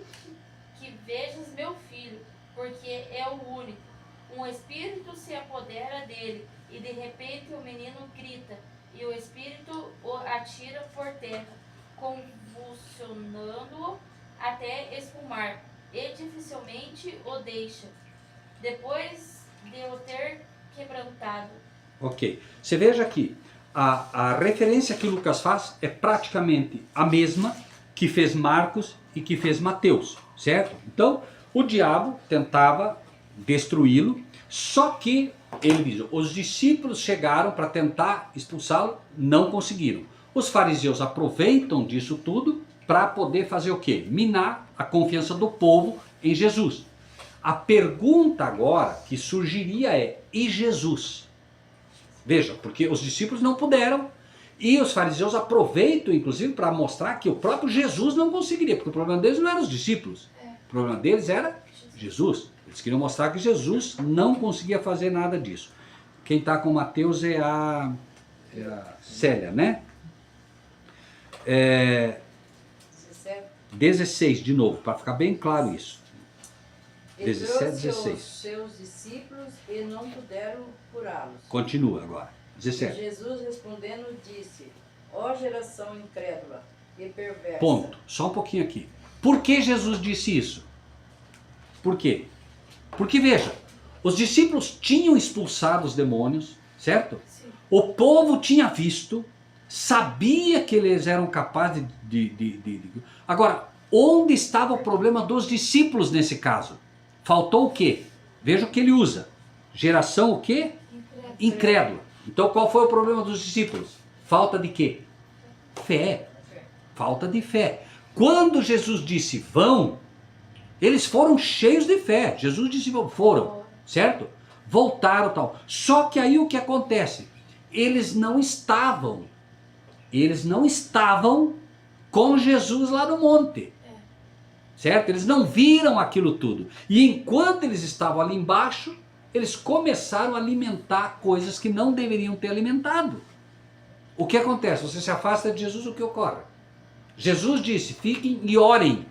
que vejas meu filho, porque é o único. Um espírito se apodera dele, e de repente o menino grita, e o espírito o atira por terra, convulsionando-o até espumar, e dificilmente o deixa, depois de o ter quebrantado. Ok. Você veja aqui, a referência que Lucas faz é praticamente a mesma que fez Marcos e que fez Mateus, certo? Então, o diabo tentava destruí-lo, só que ele diz, os discípulos chegaram para tentar expulsá-lo, não conseguiram. Os fariseus aproveitam disso tudo para poder fazer o quê? Minar a confiança do povo em Jesus. A pergunta agora que surgiria é: e Jesus? Veja, porque os discípulos não puderam e os fariseus aproveitam, inclusive, para mostrar que o próprio Jesus não conseguiria, porque o problema deles não eram os discípulos, o problema deles era Jesus. Eles queriam mostrar que Jesus não conseguia fazer nada disso. Quem está com Mateus é a Célia, né? 16 de novo, para ficar bem claro isso. E 17, trouxe 16. os seus discípulos e não puderam curá-los. Continua agora. E 17. Jesus respondendo disse: ó geração incrédula e perversa. Ponto. Só um pouquinho aqui. Por que Jesus disse isso? Por quê? Porque veja, os discípulos tinham expulsado os demônios, certo? Sim. O povo tinha visto, sabia que eles eram capazes de... Agora, Onde estava o problema dos discípulos nesse caso? Faltou o quê? Veja o que ele usa. Geração o quê? Incrédula. Então qual foi o problema dos discípulos? Falta de quê? Fé. Falta de fé. Quando Jesus disse vão, eles foram cheios de fé. Jesus disse foram, certo? Voltaram tal. Só que aí o que acontece? Eles não estavam com Jesus lá no monte. Certo? Eles não viram aquilo tudo. E enquanto eles estavam ali embaixo, eles começaram a alimentar coisas que não deveriam ter alimentado. O que acontece? Você se afasta de Jesus, o que ocorre? Jesus disse, fiquem e orem.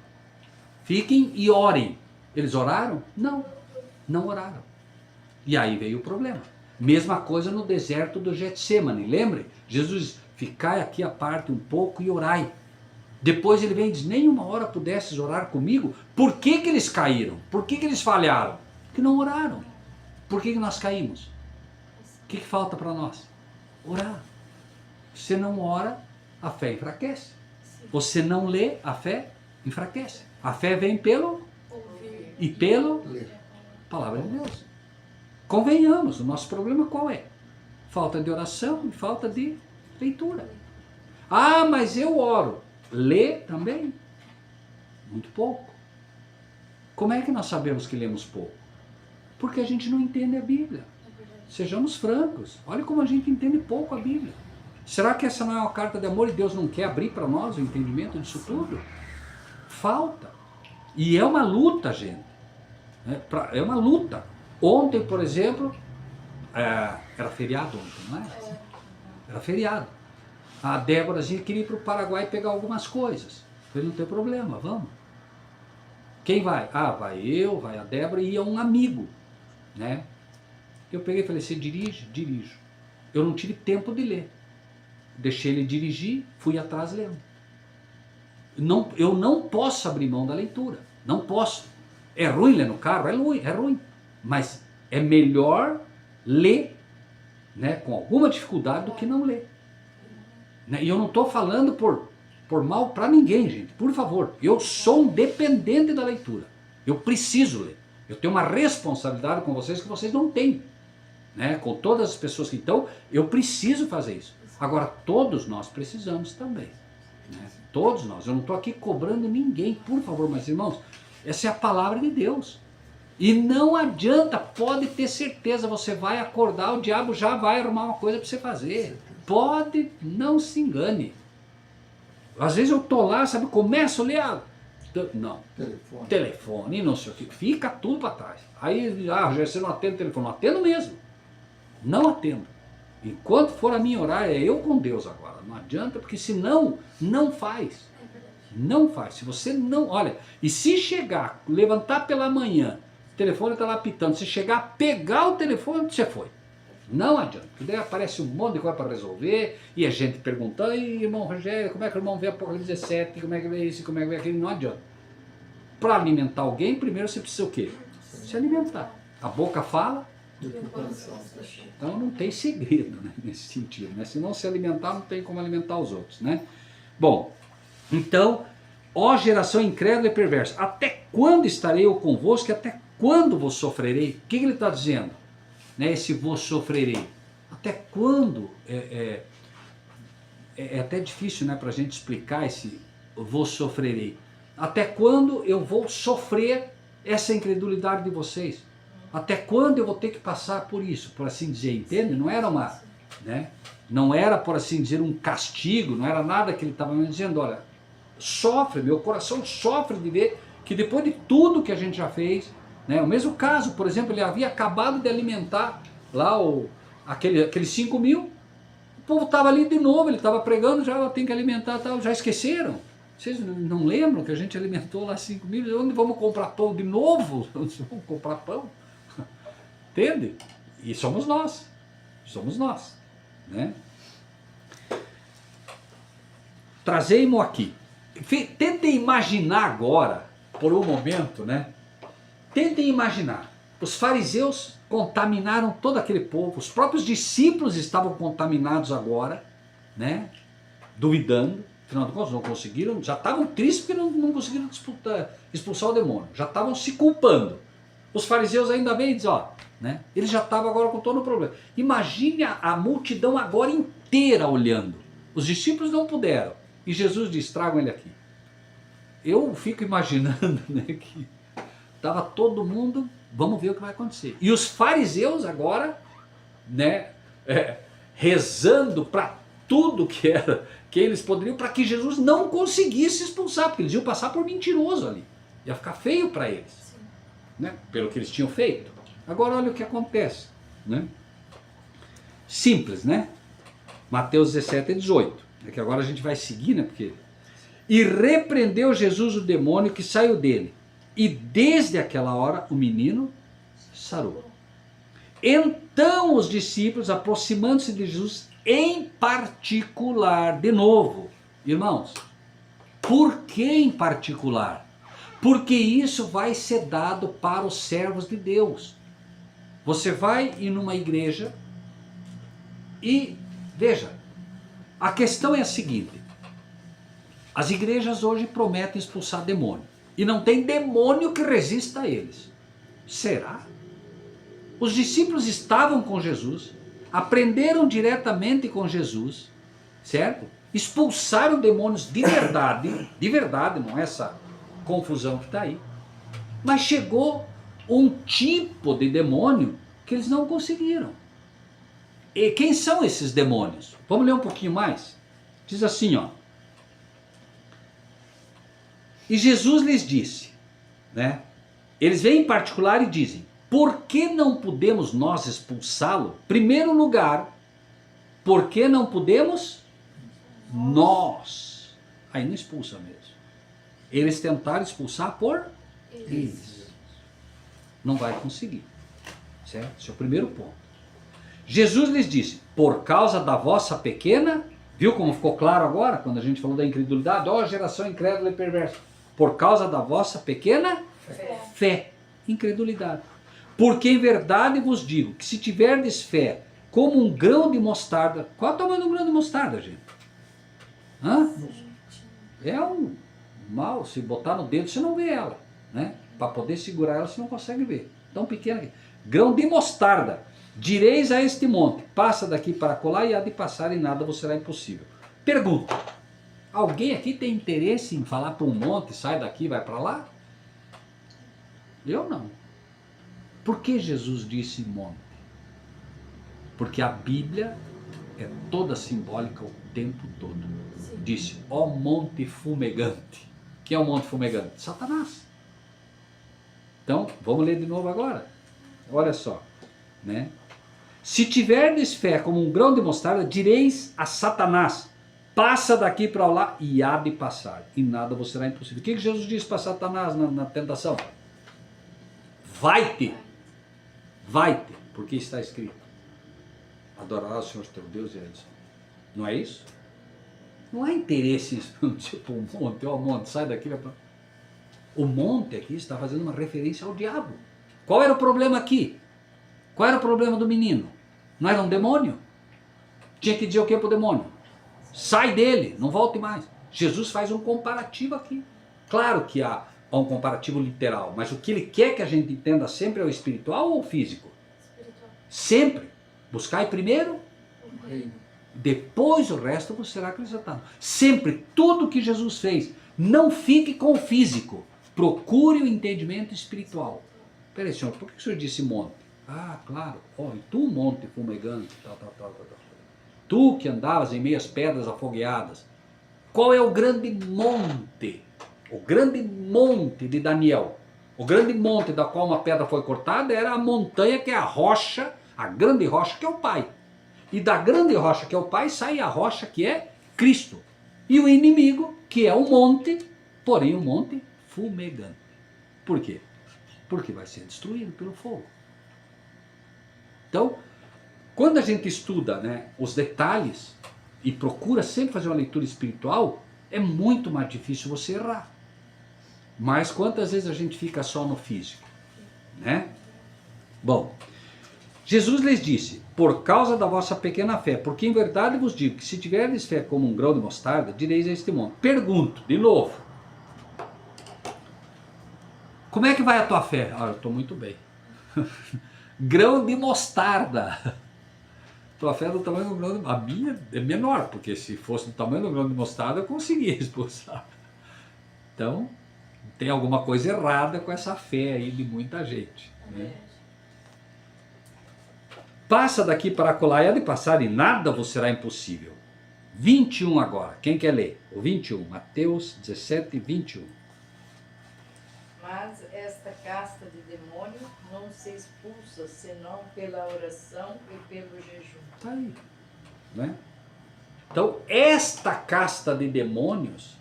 Fiquem e orem. Eles oraram? Não, não oraram. E aí veio o problema. Mesma coisa no deserto do Getsêmani, lembre? Jesus diz, ficai aqui à parte um pouco e orai. Depois ele vem e diz, nem uma hora pudesses orar comigo. Por que que eles caíram? Por que que eles falharam? Porque não oraram. Por que que nós caímos? O que que falta para nós? Orar. Você não ora, a fé enfraquece. Você não lê, a fé enfraquece. A fé vem pelo e pelo palavra de Deus. Convenhamos, o nosso problema qual é? Falta de oração e falta de leitura. Ah, mas eu oro. Lê também? Muito pouco. Como é que nós sabemos que lemos pouco? Porque a gente não entende a Bíblia. Sejamos francos. Olha como a gente entende pouco a Bíblia. Será que essa não é uma carta de amor e Deus não quer abrir para nós o entendimento disso tudo? Falta. E é uma luta, gente. É uma luta. Ontem, por exemplo, era feriado ontem, não é? Era feriado. A Déborazinha queria ir para o Paraguai pegar algumas coisas. Eu falei, não tem problema, vamos. Quem vai? Ah, vai eu, vai a Débora e ia um amigo, né? Eu peguei e falei, você dirige? Dirijo. Eu não tive tempo de ler. Deixei ele dirigir, fui atrás lendo. Eu não posso abrir mão da leitura. Não posso. É ruim ler no carro? É ruim. Mas é melhor ler, né, com alguma dificuldade do que não ler. Né? E eu não estou falando por mal para ninguém, gente. Por favor. Eu sou um dependente da leitura. Eu preciso ler. Eu tenho uma responsabilidade com vocês que vocês não têm. Né? Com todas as pessoas que estão, eu preciso fazer isso. Agora, todos nós precisamos também. Né? Todos nós. Eu não estou aqui cobrando ninguém, por favor, mas irmãos, essa é a palavra de Deus. E não adianta, pode ter certeza, você vai acordar, o diabo já vai arrumar uma coisa para você fazer. Pode, não se engane. Às vezes eu estou lá, sabe, começo a ler, não, telefone, não sei o que, fica tudo para trás. Aí, você não atende o telefone, não atendo mesmo. Não atendo. Enquanto for a minha horária, é eu com Deus agora. Não adianta, porque senão, não faz. Não faz. Se você não, olha, e se chegar, levantar pela manhã, o telefone está lá apitando, se chegar, pegar o telefone, você foi. Não adianta, porque daí aparece um monte de coisa para resolver, e a gente perguntando, e irmão Rogério, como é que o irmão vê Apocalipse 17, como é que vê isso, como é que vê aquilo, não adianta. Para alimentar alguém, primeiro você precisa o quê? Se alimentar. A boca fala, então não tem segredo, né, nesse sentido, né? Se não se alimentar, não tem como alimentar os outros, né? Bom, então, ó geração incrédula e perversa, até quando estarei eu convosco, até quando vos sofrerei? O que ele está dizendo? Né, esse vos sofrerei. Até quando? É até difícil, né, para a gente explicar esse vos sofrerei. Até quando eu vou sofrer essa incredulidade de vocês? Até quando eu vou ter que passar por isso? Por assim dizer, entende? Não era uma, né, não era, por assim dizer, um castigo, não era nada que ele estava me dizendo, olha, sofre, meu coração sofre de ver que depois de tudo que a gente já fez, né, o mesmo caso, por exemplo, ele havia acabado de alimentar lá aqueles 5 mil, o povo estava ali de novo, ele estava pregando, já tem que alimentar, tal, já esqueceram. Vocês não lembram que a gente alimentou lá 5 mil? Onde vamos comprar pão de novo? Vamos comprar pão? Entende? E somos nós, né? Trazei-mo aqui. Tentem imaginar agora, por um momento, né? Tentem imaginar. Os fariseus contaminaram todo aquele povo, os próprios discípulos estavam contaminados agora, né? Duvidando. Afinal de contas, não conseguiram, já estavam tristes porque não conseguiram expulsar o demônio. Já estavam se culpando. Os fariseus ainda vêm e dizem, ó, né? Eles já estavam agora com todo o problema. Imagine a multidão agora inteira olhando. Os discípulos não puderam. E Jesus diz, tragam ele aqui. Eu fico imaginando, né, que estava todo mundo, vamos ver o que vai acontecer. E os fariseus agora, né, rezando para tudo que eles poderiam, para que Jesus não conseguisse expulsar, porque eles iam passar por mentiroso ali. Ia ficar feio para eles, né, pelo que eles tinham feito. Agora olha o que acontece, né? Simples, né? Mateus 17 e 18. É que agora a gente vai seguir, né? Porque... E repreendeu Jesus o demônio que saiu dele. E desde aquela hora o menino sarou. Então os discípulos, aproximando-se de Jesus em particular, de novo, irmãos, por que em particular? Porque isso vai ser dado para os servos de Deus. Você vai ir numa igreja e, veja, a questão é a seguinte, as igrejas hoje prometem expulsar demônio, e não tem demônio que resista a eles. Será? Os discípulos estavam com Jesus, aprenderam diretamente com Jesus, certo? Expulsaram demônios de verdade, não é essa confusão que está aí. Mas chegou um tipo de demônio que eles não conseguiram. E quem são esses demônios? Vamos ler um pouquinho mais? Diz assim, ó. E Jesus lhes disse, né? Eles vêm em particular e dizem, por que não podemos nós expulsá-lo? Primeiro lugar, por que não podemos nós? Aí não expulsa mesmo. Eles tentaram expulsar por eles. Não vai conseguir. Certo? Esse é o primeiro ponto. Jesus lhes disse, por causa da vossa pequena, viu como ficou claro agora, quando a gente falou da incredulidade, ó, geração incrédula e perversa, por causa da vossa pequena fé, incredulidade. Porque em verdade vos digo, que se tiverdes fé, como um grão de mostarda, qual é o tamanho de um grão de mostarda, gente? Hã? É um mal, se botar no dedo você não vê ela, né? Para poder segurar ela você não consegue ver, tão pequena aqui. Grão de mostarda, direis a este monte, passa daqui para colar e há de passar e nada vos será impossível. Pergunta, alguém aqui tem interesse em falar para um monte, sai daqui, vai para lá? Eu não. Por que Jesus disse monte? Porque a Bíblia é toda simbólica o tempo todo. Sim. Disse, ó monte fumegante. Quem é o monte fumegante? Satanás. Então, vamos ler de novo agora. Olha só, né? Se tiverdes fé como um grão de mostarda, direis a Satanás, passa daqui para lá e há de passar, e nada vos será impossível. O que Jesus disse para Satanás na tentação? Vai-te, porque está escrito, adorarás o Senhor teu Deus e ele só. Não é isso? Não há interesse em tipo um monte, ó monte, sai daqui, vai para... O monte aqui está fazendo uma referência ao diabo. Qual era o problema aqui? Qual era o problema do menino? Não era um demônio? Tinha que dizer o que para o demônio? Sai dele, não volte mais. Jesus faz um comparativo aqui. Claro que há um comparativo literal, mas o que ele quer que a gente entenda sempre é o espiritual ou o físico? Espiritual. Sempre. Buscai primeiro, O reino. depois o resto vos será acrescentado. Sempre, tudo que Jesus fez, não fique com o físico. Procure o entendimento espiritual. Peraí, senhor, por que o senhor disse monte? Ah, claro. Oh, e tu, monte fumegante, tal. Tu que andavas em meias pedras afogueadas. Qual é o grande monte? O grande monte de Daniel. O grande monte da qual uma pedra foi cortada era a montanha que é a rocha, a grande rocha que é o Pai. E da grande rocha que é o Pai sai a rocha que é Cristo. E o inimigo que é o monte, porém o monte fumegante. Por quê? Porque vai ser destruído pelo fogo. Então, quando a gente estuda, né, os detalhes e procura sempre fazer uma leitura espiritual, é muito mais difícil você errar. Mas quantas vezes a gente fica só no físico, né? Bom, Jesus lhes disse, por causa da vossa pequena fé, porque em verdade vos digo que se tiverdes fé como um grão de mostarda, direis a este monte. Pergunto, de novo, como é que vai a tua fé? Ah, eu estou muito bem. Grão de mostarda. Tua fé é do tamanho do grão de mostarda. A minha é menor, porque se fosse do tamanho do grão de mostarda, eu conseguia expulsar. Então, tem alguma coisa errada com essa fé aí de muita gente, né? Passa daqui para acolá e há de passar e nada vos será impossível. 21 agora, quem quer ler? O 21, Mateus 17, 21. Mas esta casta de demônio não se expulsa senão pela oração e pelo jejum. Tá aí, né? Então, esta casta de demônios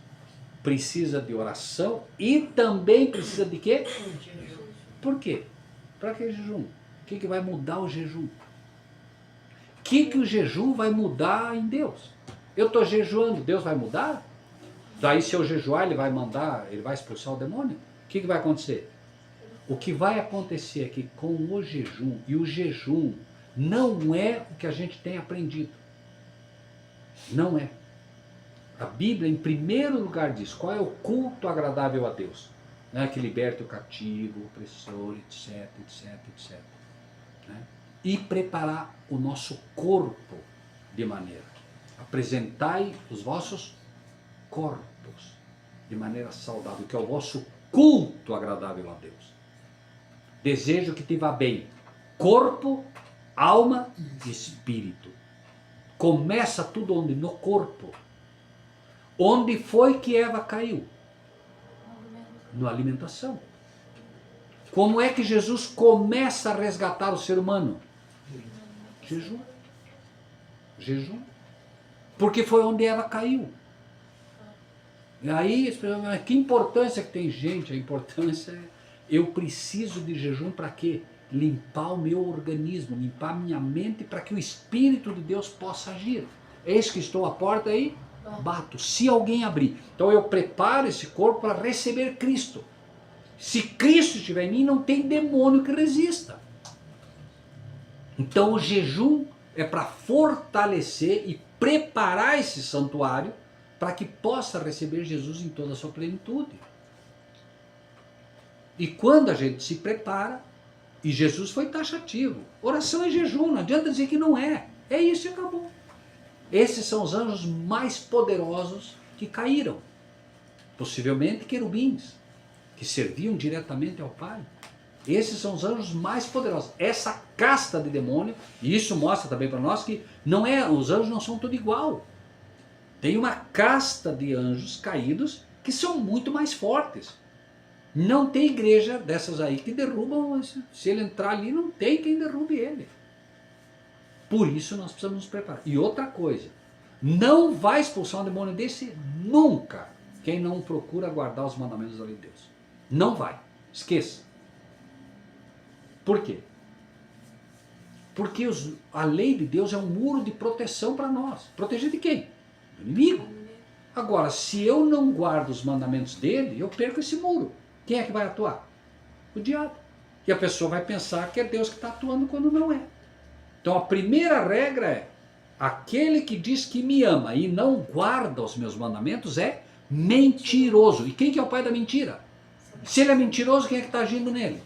precisa de oração e também precisa de quê? Por quê? Para que jejum? O que vai mudar o jejum? O que o jejum vai mudar em Deus? Eu estou jejuando, Deus vai mudar? Daí se eu jejuar, ele vai mandar, ele vai expulsar o demônio? O que vai acontecer? O que vai acontecer é que com o jejum, e o jejum não é o que a gente tem aprendido. Não é. A Bíblia, em primeiro lugar, diz qual é o culto agradável a Deus. Né? Que liberte o cativo, o opressor, etc, etc, etc. Né? E preparar o nosso corpo de maneira. Apresentai os vossos corpos de maneira saudável, que é o vosso culto agradável a Deus. Desejo que te vá bem. Corpo, alma e espírito. Começa tudo onde? No corpo. Onde foi que Eva caiu? Na alimentação. Como é que Jesus começa a resgatar o ser humano? Jejum. Jejum. Porque foi onde Eva caiu. E aí, que importância que tem, gente? A importância é, eu preciso de jejum para quê? Limpar o meu organismo, limpar a minha mente para que o Espírito de Deus possa agir. Eis que estou à porta aí, bato, se alguém abrir. Então eu preparo esse corpo para receber Cristo. Se Cristo estiver em mim, não tem demônio que resista. Então o jejum é para fortalecer e preparar esse santuário para que possa receber Jesus em toda a sua plenitude. E quando a gente se prepara, e Jesus foi taxativo, oração é jejum, não adianta dizer que não é. É isso e acabou. Esses são os anjos mais poderosos que caíram. Possivelmente querubins, que serviam diretamente ao Pai. Esses são os anjos mais poderosos. Essa casta de demônio, e isso mostra também para nós que não é, os anjos não são tudo igual. Tem uma casta de anjos caídos que são muito mais fortes. Não tem igreja dessas aí que derrubam, se ele entrar ali não tem quem derrube ele. Por isso nós precisamos nos preparar. E outra coisa, não vai expulsar um demônio desse nunca quem não procura guardar os mandamentos da lei de Deus. Não vai. Esqueça. Por quê? Porque a lei de Deus é um muro de proteção para nós. Proteger de quem? Do inimigo. Agora, se eu não guardo os mandamentos dele, eu perco esse muro. Quem é que vai atuar? O diabo. E a pessoa vai pensar que é Deus que está atuando quando não é. Então a primeira regra é, aquele que diz que me ama e não guarda os meus mandamentos é mentiroso. E quem que é o pai da mentira? Se ele é mentiroso, quem é que está agindo nele?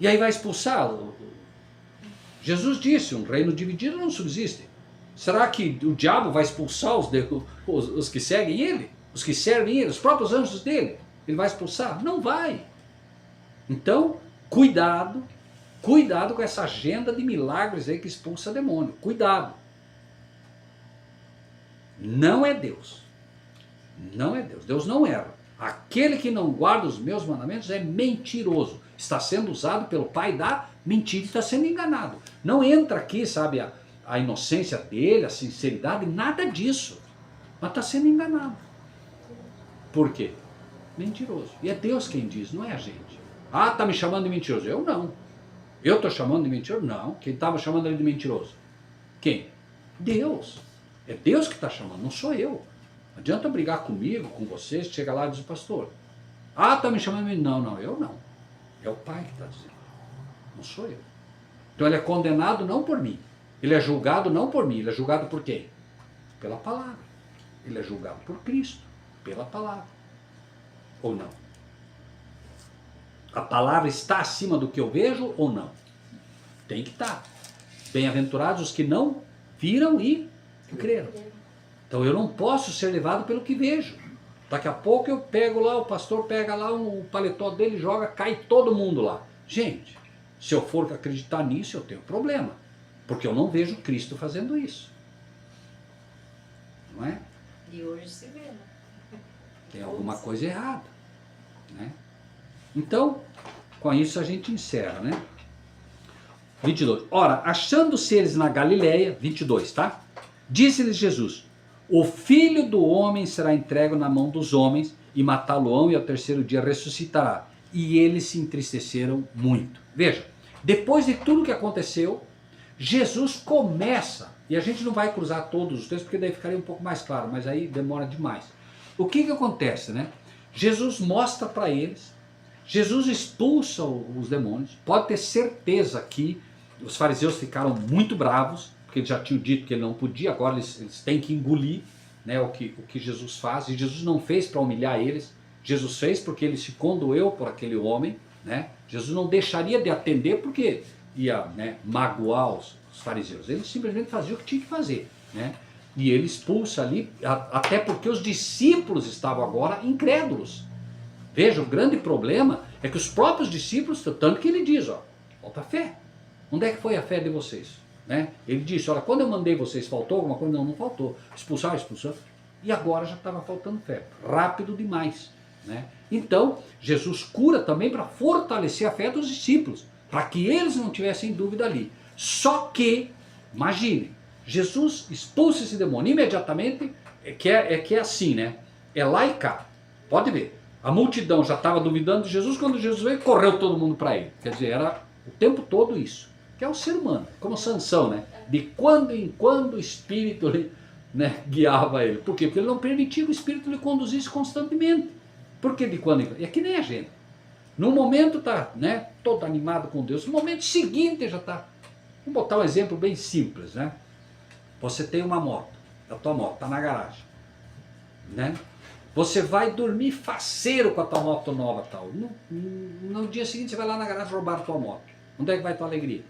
E aí vai expulsar? Jesus disse, um reino dividido não subsiste. Será que o diabo vai expulsar os que seguem ele? Os que servem ele? Os próprios anjos dele? Ele vai expulsar? Não vai. Então, cuidado com essa agenda de milagres aí que expulsa demônio. Cuidado. Não é Deus. Não é Deus. Deus não erra. Aquele que não guarda os meus mandamentos é mentiroso. Está sendo usado pelo pai da mentira e está sendo enganado. Não entra aqui, sabe, a inocência dele, a sinceridade, nada disso. Mas está sendo enganado. Por quê? Mentiroso. E é Deus quem diz, não é a gente. Ah, está me chamando de mentiroso. Eu não. Eu estou chamando de mentiroso? Não. Quem estava chamando ele de mentiroso? Quem? Deus. É Deus que está chamando, não sou eu. Não adianta brigar comigo, com vocês, chega lá e diz o pastor. Ah, está me chamando de mentiroso. Não, eu não. É o pai que está dizendo. Não sou eu. Então ele é condenado não por mim. Ele é julgado não por mim. Ele é julgado por quem? Pela palavra. Ele é julgado por Cristo, pela palavra. Ou não? A palavra está acima do que eu vejo ou não? Tem que estar. Bem-aventurados os que não viram e creram. Então eu não posso ser levado pelo que vejo. Daqui a pouco eu pego lá, o pastor pega lá o paletó dele, joga, cai todo mundo lá. Gente, se eu for acreditar nisso, eu tenho problema. Porque eu não vejo Cristo fazendo isso. Não é? E hoje se vê, né? Tem alguma coisa errada. Né? Então, com isso a gente encerra, né? 22. Ora, achando-se eles na Galileia, 22, tá? Disse-lhes Jesus: o Filho do Homem será entregue na mão dos homens, e matá-lo-ão, e ao terceiro dia ressuscitará. E eles se entristeceram muito. Veja, depois de tudo que aconteceu, Jesus começa, e a gente não vai cruzar todos os textos, porque daí ficaria um pouco mais claro, mas aí demora demais. O que acontece, né? Jesus mostra para eles, Jesus expulsa os demônios, pode ter certeza que os fariseus ficaram muito bravos, porque eles já tinham dito que ele não podia, agora eles têm que engolir, né, o que Jesus faz, e Jesus não fez para humilhar eles, Jesus fez porque ele se condoeu por aquele homem, né? Jesus não deixaria de atender porque ia, né, magoar os fariseus, ele simplesmente fazia o que tinha que fazer, né? E ele expulsa ali, até porque os discípulos estavam agora incrédulos. Veja, o grande problema é que os próprios discípulos, tanto que ele diz, ó, falta fé. Onde é que foi a fé de vocês? Né? Ele disse, olha, quando eu mandei vocês, faltou alguma coisa? Não, não faltou. Expulsar, expulsou. E agora já estava faltando fé. Rápido demais. Né? Então, Jesus cura também para fortalecer a fé dos discípulos, para que eles não tivessem dúvida ali. Só que, imagine, Jesus expulsa esse demônio imediatamente, que é assim, né? É lá e cá. Pode ver. A multidão já estava duvidando de Jesus, quando Jesus veio, correu todo mundo para ele. Quer dizer, era o tempo todo isso. Que é o ser humano, como Sansão, né? De quando em quando o Espírito, né, guiava ele. Por quê? Porque ele não permitia que o Espírito lhe conduzisse constantemente. Por que de quando em quando? É que nem a gente. No momento está, né, todo animado com Deus. No momento seguinte já está. Vamos botar um exemplo bem simples, né? Você tem uma moto, a tua moto está na garagem, né? Você vai dormir faceiro com a tua moto nova tal. No dia seguinte você vai lá na garagem roubar a tua moto. Onde é que vai a tua alegria?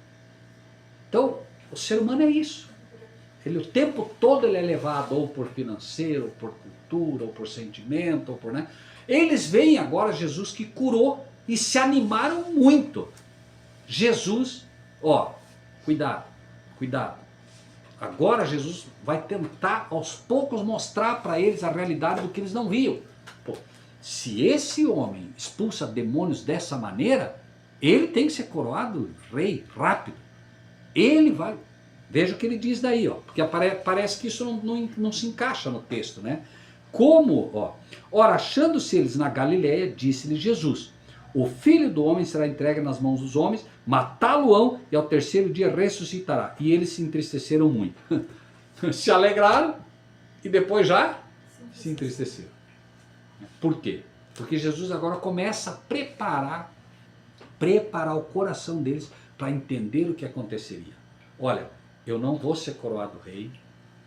Então, o ser humano é isso. Ele o tempo todo ele é levado ou por financeiro, ou por cultura, ou por sentimento, ou por, né? Eles veem agora Jesus que curou e se animaram muito. Jesus, ó, cuidado, cuidado. Agora Jesus vai tentar aos poucos mostrar para eles a realidade do que eles não viam. Pô, se esse homem expulsa demônios dessa maneira, ele tem que ser coroado rei rápido. Ele vai. Veja o que ele diz daí, ó, porque parece que isso não se encaixa no texto, né? Como, ó, ora, achando-se eles na Galileia, disse-lhe Jesus: o Filho do Homem será entregue nas mãos dos homens, matá-lo-ão e ao terceiro dia ressuscitará. E eles se entristeceram muito. Se alegraram e depois já se entristeceram. Por quê? Porque Jesus agora começa a preparar o coração deles para entender o que aconteceria. Olha, eu não vou ser coroado rei,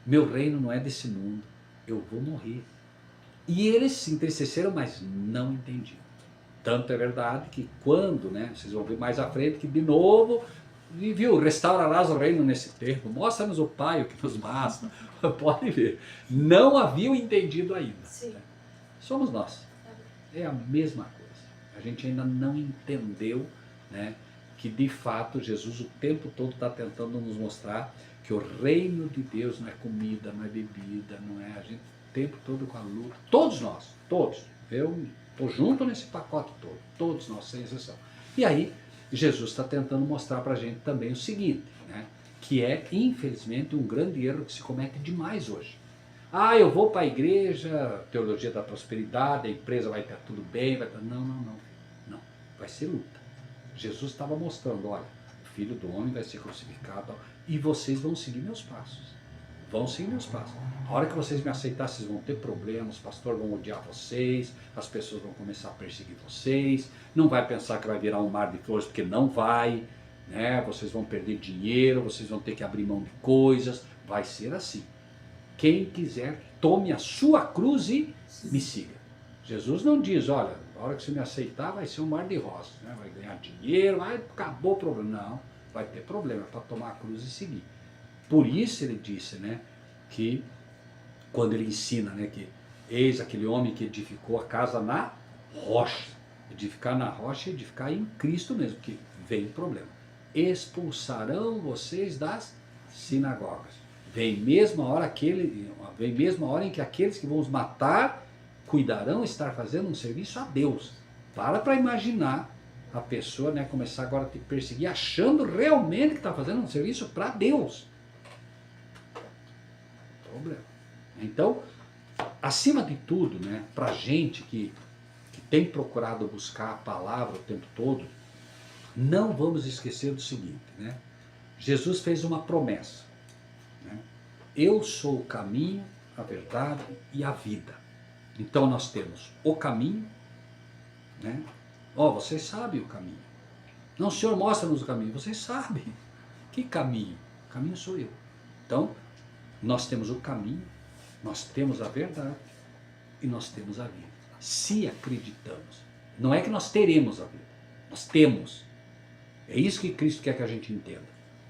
meu reino não é desse mundo, eu vou morrer. E eles se entristeceram, mas não entendiam. Tanto é verdade que quando, né, vocês vão ver mais à frente, que de novo, viu, restaurarás o reino nesse tempo, mostra-nos o Pai, o que nos basta. Pode ver. Não haviam entendido ainda. Sim. Somos nós. É a mesma coisa. A gente ainda não entendeu, né, que de fato Jesus o tempo todo está tentando nos mostrar que o reino de Deus não é comida, não é bebida, não é a gente o tempo todo com a luta. Todos nós, todos. Eu estou junto nesse pacote todo, todos nós, sem exceção. E aí, Jesus está tentando mostrar para a gente também o seguinte, né, que é, infelizmente, um grande erro que se comete demais hoje. Ah, eu vou para a igreja, teologia da prosperidade, a empresa vai ter tudo bem, vai ter... Não, vai ser luta. Jesus estava mostrando, olha, o Filho do Homem vai ser crucificado e vocês vão seguir meus passos. Vão seguir meus passos. A hora que vocês me aceitarem, vocês vão ter problemas, os pastores vão odiar vocês, as pessoas vão começar a perseguir vocês, não vai pensar que vai virar um mar de flores, porque não vai, né? Vocês vão perder dinheiro, vocês vão ter que abrir mão de coisas. Vai ser assim. Quem quiser, tome a sua cruz e me siga. Jesus não diz, olha, a hora que você me aceitar vai ser um mar de rosas, né? Vai ganhar dinheiro, vai, acabou o problema. Não, vai ter problema para tomar a cruz e seguir. Por isso ele disse, né, que quando ele ensina, né, que eis aquele homem que edificou a casa na rocha. Edificar na rocha é edificar em Cristo mesmo, que vem o problema. Expulsarão vocês das sinagogas. Vem mesmo a hora em que aqueles que vão os matar cuidarão estar fazendo um serviço a Deus. Para imaginar a pessoa, né, começar agora a te perseguir, achando realmente que está fazendo um serviço para Deus. Problema. Então, acima de tudo, né, para gente que tem procurado buscar a palavra o tempo todo, não vamos esquecer do seguinte, né? Jesus fez uma promessa, né? Eu sou o caminho, a verdade e a vida. Então nós temos o caminho, né? Vocês sabem o caminho. Não, o Senhor mostra-nos o caminho. Vocês sabem. Que caminho? O caminho sou eu. Então, nós temos o caminho, nós temos a verdade e nós temos a vida. Se acreditamos. Não é que nós teremos a vida. Nós temos. É isso que Cristo quer que a gente entenda.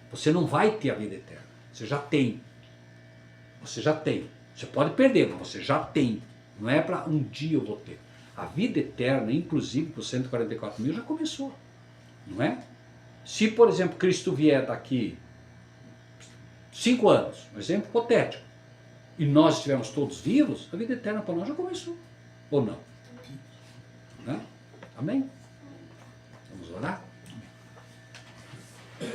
Você não vai ter a vida eterna. Você já tem. Você já tem. Você pode perder, mas você já tem. Não é para um dia eu vou ter. A vida eterna, inclusive para os 144 mil, já começou. Não é? Se, por exemplo, Cristo vier daqui 5 anos, um exemplo hipotético, e nós estivermos todos vivos, a vida eterna para nós já começou. Ou não? Né? Amém? Vamos orar?